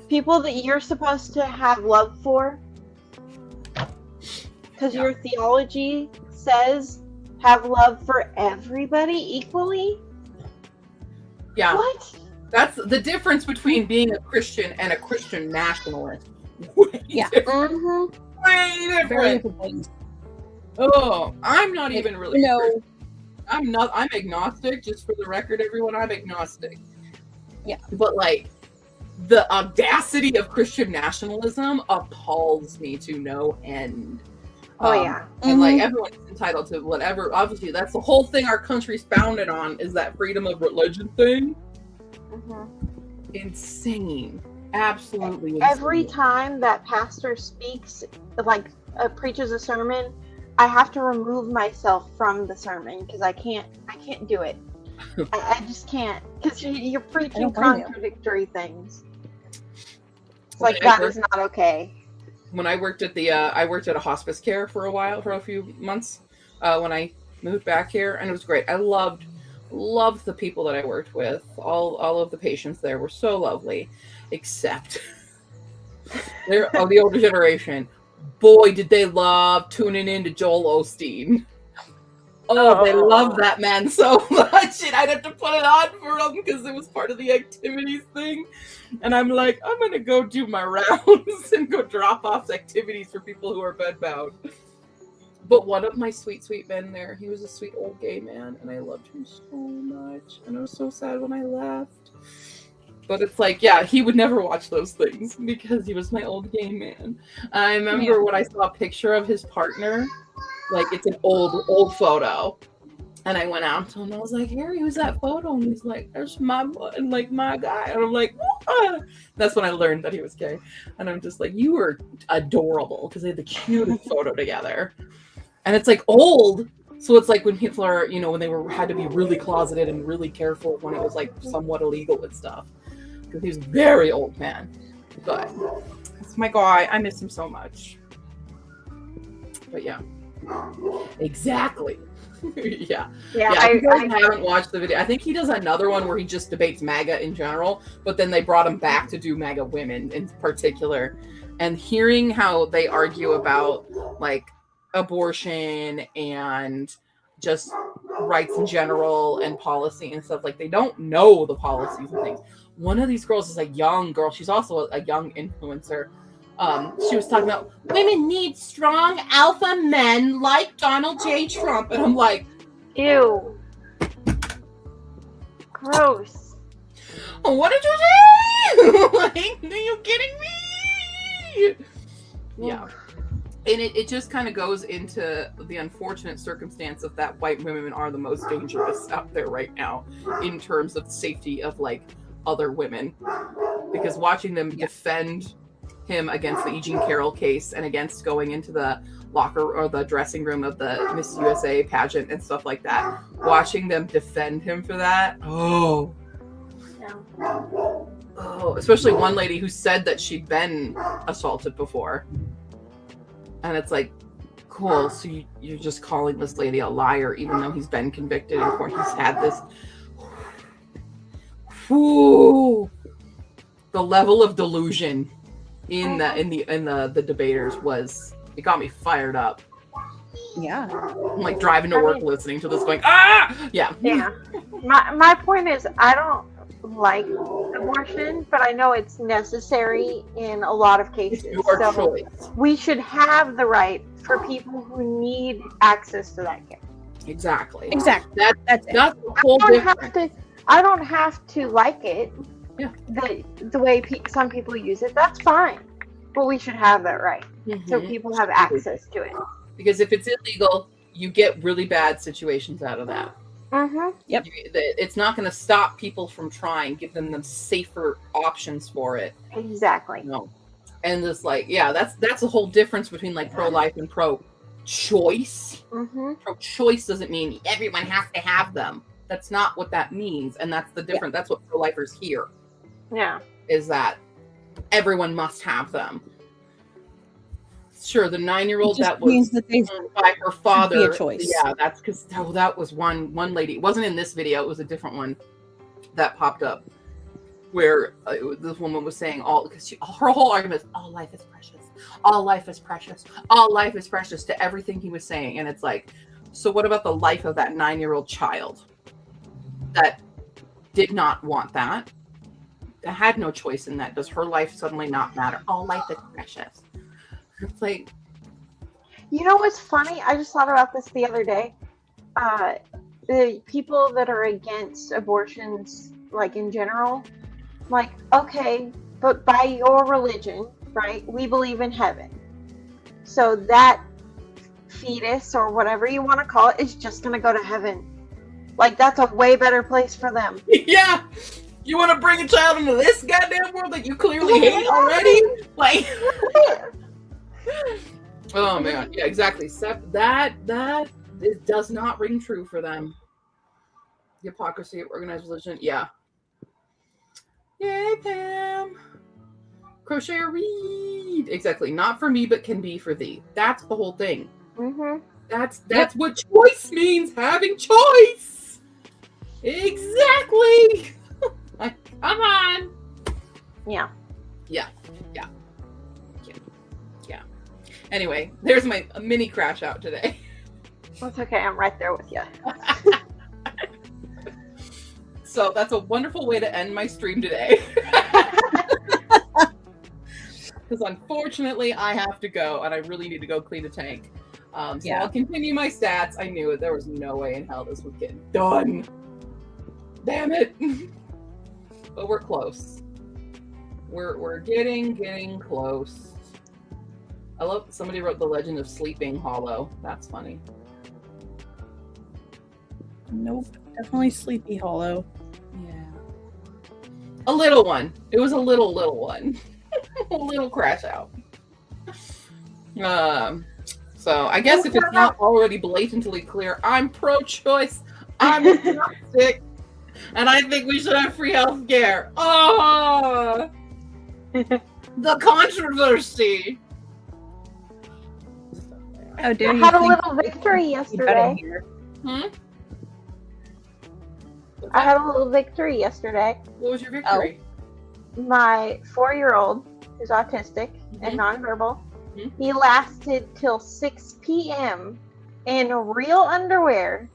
that you're supposed to have love for, because your theology says have love for everybody equally? Yeah. What? That's the difference between being a Christian and a Christian nationalist. Way Yeah. different. Mm-hmm. Way Very different. different things. Oh, I'm not even really No. I'm agnostic, just for the record, everyone. I'm agnostic. Yeah. But like the audacity of Christian nationalism appalls me to no end. Oh yeah. And like everyone is entitled to whatever. Obviously, that's the whole thing our country's founded on, is that freedom of religion thing. Mm-hmm. Insane. Absolutely insane. Every time that pastor speaks, like preaches a sermon, I have to remove myself from the sermon because I can't do it. I just can't, because you're preaching contradictory things. It's like, that is not okay. When I worked at I worked at a hospice care for a few months, when I moved back here, and it was great. I loved Loved the people that I worked with. All of the patients there were so lovely, except they're of the older generation. Boy, did they love tuning in to Joel Osteen. Oh, they love that man so much, and I'd have to put it on for them because it was part of the activities thing. And I'm like, I'm gonna go do my rounds and go drop off activities for people who are bedbound. But one of my sweet men there, he was a sweet old gay man, and I loved him so much. And I was so sad when I left. But it's like, yeah, he would never watch those things because he was my old gay man. I remember when I saw a picture of his partner. Like, it's an old photo. And I went out to him and I was like, Harry, who's that photo? And he's like, there's my and like my guy. And I'm like, ah. That's when I learned that he was gay. And I'm just like, you were adorable because they had the cutest photo together. And it's like old. So it's like when people are, you know, when they had to be really closeted and really careful when it was like somewhat illegal and stuff. Because he was a very old man. But it's my guy. I miss him so much. But yeah. Exactly. yeah. I haven't watched the video. I think he does another one where he just debates MAGA in general, but then they brought him back to do MAGA women in particular. And hearing how they argue about like abortion and just rights in general and policy and stuff, like they don't know the policies and things. One of these girls is a young girl. She's also a young influencer. She was talking about women need strong alpha men like Donald J. Trump. And I'm like, ew. Gross. What did you say? Like, are you kidding me? Yeah. And it just kind of goes into the unfortunate circumstance of that white women are the most dangerous out there right now in terms of safety of like other women. Because watching them defend him against the E. Jean Carroll case and against going into the locker or the dressing room of the Miss USA pageant and stuff like that, watching them defend him for that. Oh, especially one lady who said that she'd been assaulted before. And it's like, cool, so you're just calling this lady a liar even though he's been convicted in court. He's had this. Whew. The level of delusion in the debaters it got me fired up. Yeah. I'm like driving to work listening to this going, ah! Yeah. My point is, I don't like abortion, but I know it's necessary in a lot of cases. It's your choice. We should have the right for people who need access to that care. Exactly. That's the whole difference. I don't have to like it. Yeah. The way some people use it, that's fine. But we should have that right. Mm-hmm. So people have access to it. Because if it's illegal, you get really bad situations out of that. Mm-hmm. Yep. It's not going to stop people from trying. Give them the safer options for it. Exactly. No. And this, like, yeah, that's the whole difference between like pro-life and pro-choice. Mm-hmm. Pro-choice doesn't mean everyone has to have them. That's not what that means, and that's the difference. Yeah. That's what pro-lifers hear. Yeah. Is that everyone must have them. Sure, the 9-year-old that was by her father. Be a choice. Yeah, that's because that was one lady. It wasn't in this video. It was a different one that popped up where this woman was saying her whole argument is all life is precious. All life is precious. All life is precious to everything he was saying. And it's like, so what about the life of that 9-year-old child that did not want that? That had no choice in that. Does her life suddenly not matter? All life is precious. It's like, you know what's funny? I just thought about this the other day. The people that are against abortions, like in general, like, okay, but by your religion, right? We believe in heaven. So that fetus or whatever you want to call it is just going to go to heaven. Like, that's a way better place for them. Yeah. You want to bring a child into this goddamn world that you clearly hate already? Like, oh man, yeah, exactly. That it does not ring true for them. The hypocrisy of organized religion, yeah. Yay, Pam. Crochet or read. Exactly. Not for me, but can be for thee. That's the whole thing. Mm-hmm. That's what choice means. Having choice. Exactly. Like, come on. Yeah. Anyway, there's my mini crash out today. That's okay. I'm right there with you. So that's a wonderful way to end my stream today. Because unfortunately, I have to go, and I really need to go clean the tank. So Yeah. I'll continue my stats. I knew it. There was no way in hell this would get done. Damn it. But we're close. We're getting close. I love somebody wrote The Legend of Sleeping Hollow. That's funny. Nope. Definitely Sleepy Hollow. Yeah. A little one. It was a little one. A little crash out. So I guess if it's not already blatantly clear, I'm pro-choice. I'm agnostic. And I think we should have free health care. Oh, the controversy. How I dare you had a think little victory you better yesterday. hear? Hmm? I had a little victory yesterday. What was your victory? My 4-year-old, who's autistic and nonverbal, Mhm. he lasted till 6 p.m. in real underwear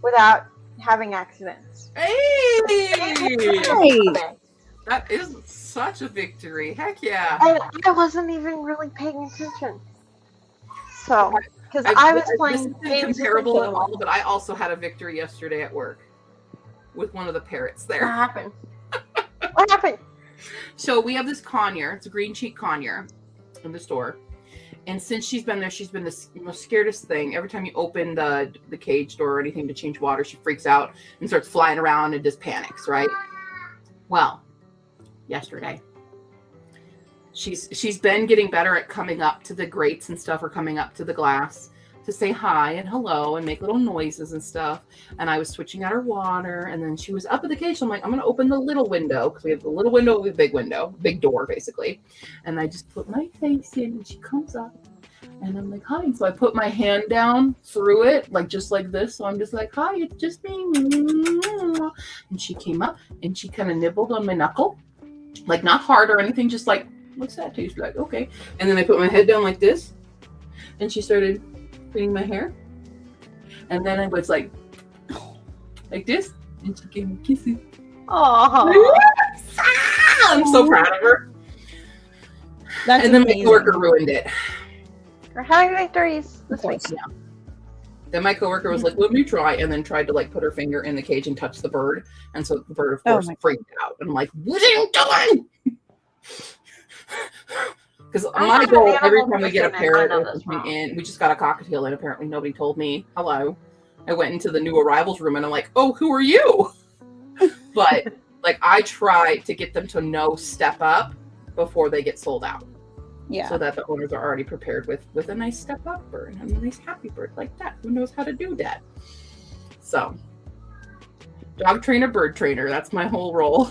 without having accidents. Hey! Right. That is such a victory. Heck yeah. And I wasn't even really paying attention. So, because I was playing This games isn't with comparable the at all, but I also had a victory yesterday at work with one of the parrots What there. happened? What happened? So we have this conure. It's a green cheek conure in the store. And since she's been there, she's been the most scaredest thing. Every time you open the cage door or anything to change water, she freaks out and starts flying around and just panics, right? Well, yesterday, she's been getting better at coming up to the grates and stuff, or coming up to the glass to say hi and hello and make little noises and stuff. And I was switching out her water, and then she was up at the cage. So I'm like, I'm going to open the little window, because we have the little window with a big window, big door basically. And I just put my face in, and she comes up, and I'm like, hi. And so I put my hand down through it, like just like this. So I'm just like, hi, it's just me. And she came up, and she kind of nibbled on my knuckle, like not hard or anything, just like, what's that taste like? Okay. And then I put my head down like this, and she started cleaning my hair. And then I was like this, and she gave me kisses. Oh, I'm so proud of her. That's And then amazing. my coworker ruined it. we're having victories Of this week. course. Yeah. Then my coworker was like, let me try, and then tried to like put her finger in the cage and touch the bird. And so the bird, of Oh course, my- freaked out. And I'm like, what are you doing? Because I'm my not an goal every animal time we get a person, and I parrot know or this something wrong. in, we just got a cockatiel, and apparently nobody told me hello. I went into the new arrivals room, and I'm like, oh, who are you? But like, I try to get them to know step up before they get sold out, Yeah. so that the owners are already prepared with a nice step up bird and a nice happy bird like that, who knows how to do that. So dog trainer, bird trainer, that's my whole role.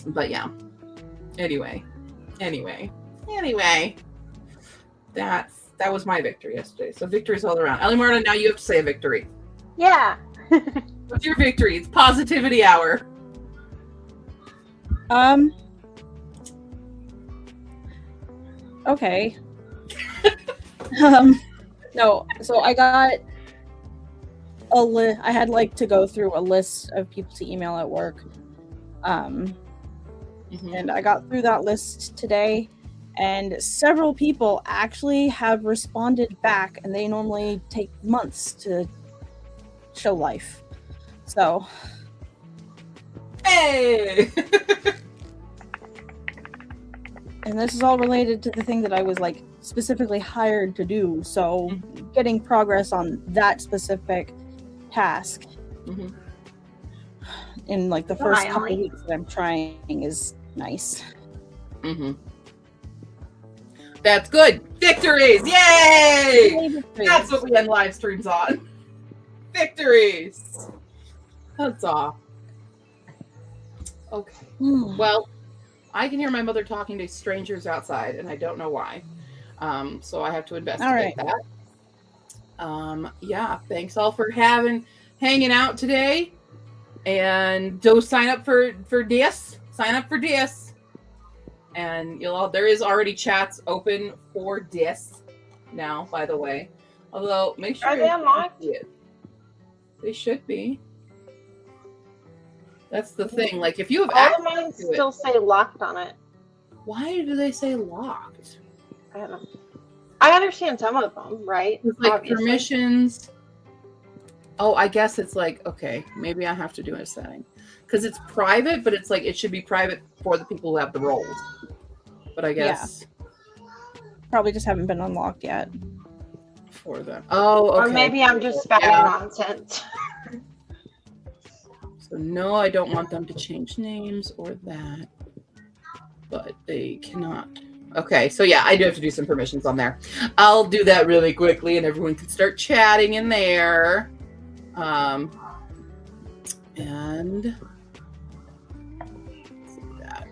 But yeah, anyway, that was my victory yesterday. So victories all around. Ellie Marta, now you have to say a victory. Yeah. What's your victory? It's positivity hour. Okay. No, so I got I had like to go through a list of people to email at work. And I got through that list today, and several people actually have responded back, and they normally take months to show life. So, Hey! and this is all related to the thing that I was like specifically hired to do. So, getting progress on that specific task Mhm. in like the first couple Finally. weeks that I'm trying is nice. Mm-hmm. That's good. Victories! Yay! That's what we end live streams on. Victories! That's all. Okay. Well, I can hear my mother talking to strangers outside, and I don't know why. So I have to investigate All that. Yeah, thanks all for having hanging out today. And go sign up for this. Sign up for this. And there is already chats open for this now, by the way. Although make sure Are they unlocked? They should be. That's the thing. Like if you have All access of mine to still it, say locked on it. why do they say locked? I don't know. I understand some of them, right? It's like Obviously. permissions. Oh, I guess it's like, okay, maybe I have to do a setting. Because it's private, but it's like it should be private for the people who have the roles. But I guess Probably just haven't been unlocked yet. for them. Oh, okay. Or maybe I'm just spouting nonsense. So no, I don't want them to change names or that. But they cannot. Okay, so yeah, I do have to do some permissions on there. I'll do that really quickly and everyone can start chatting in there. And let's see that.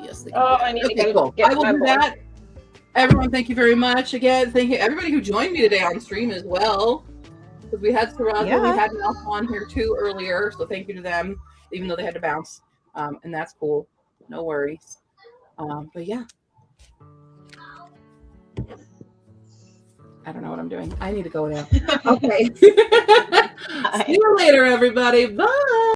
Yes, they can Oh, do that. I need to Okay, go cool. get I will my do board. that. Everyone, thank you very much. Again, thank you everybody who joined me today on stream as well. Because we had Saraza, Yeah. we had Malcolm on here too earlier, so thank you to them, even though they had to bounce. And that's cool. No worries. But yeah. I don't know what I'm doing. I need to go now. Okay. See you later, everybody. Bye.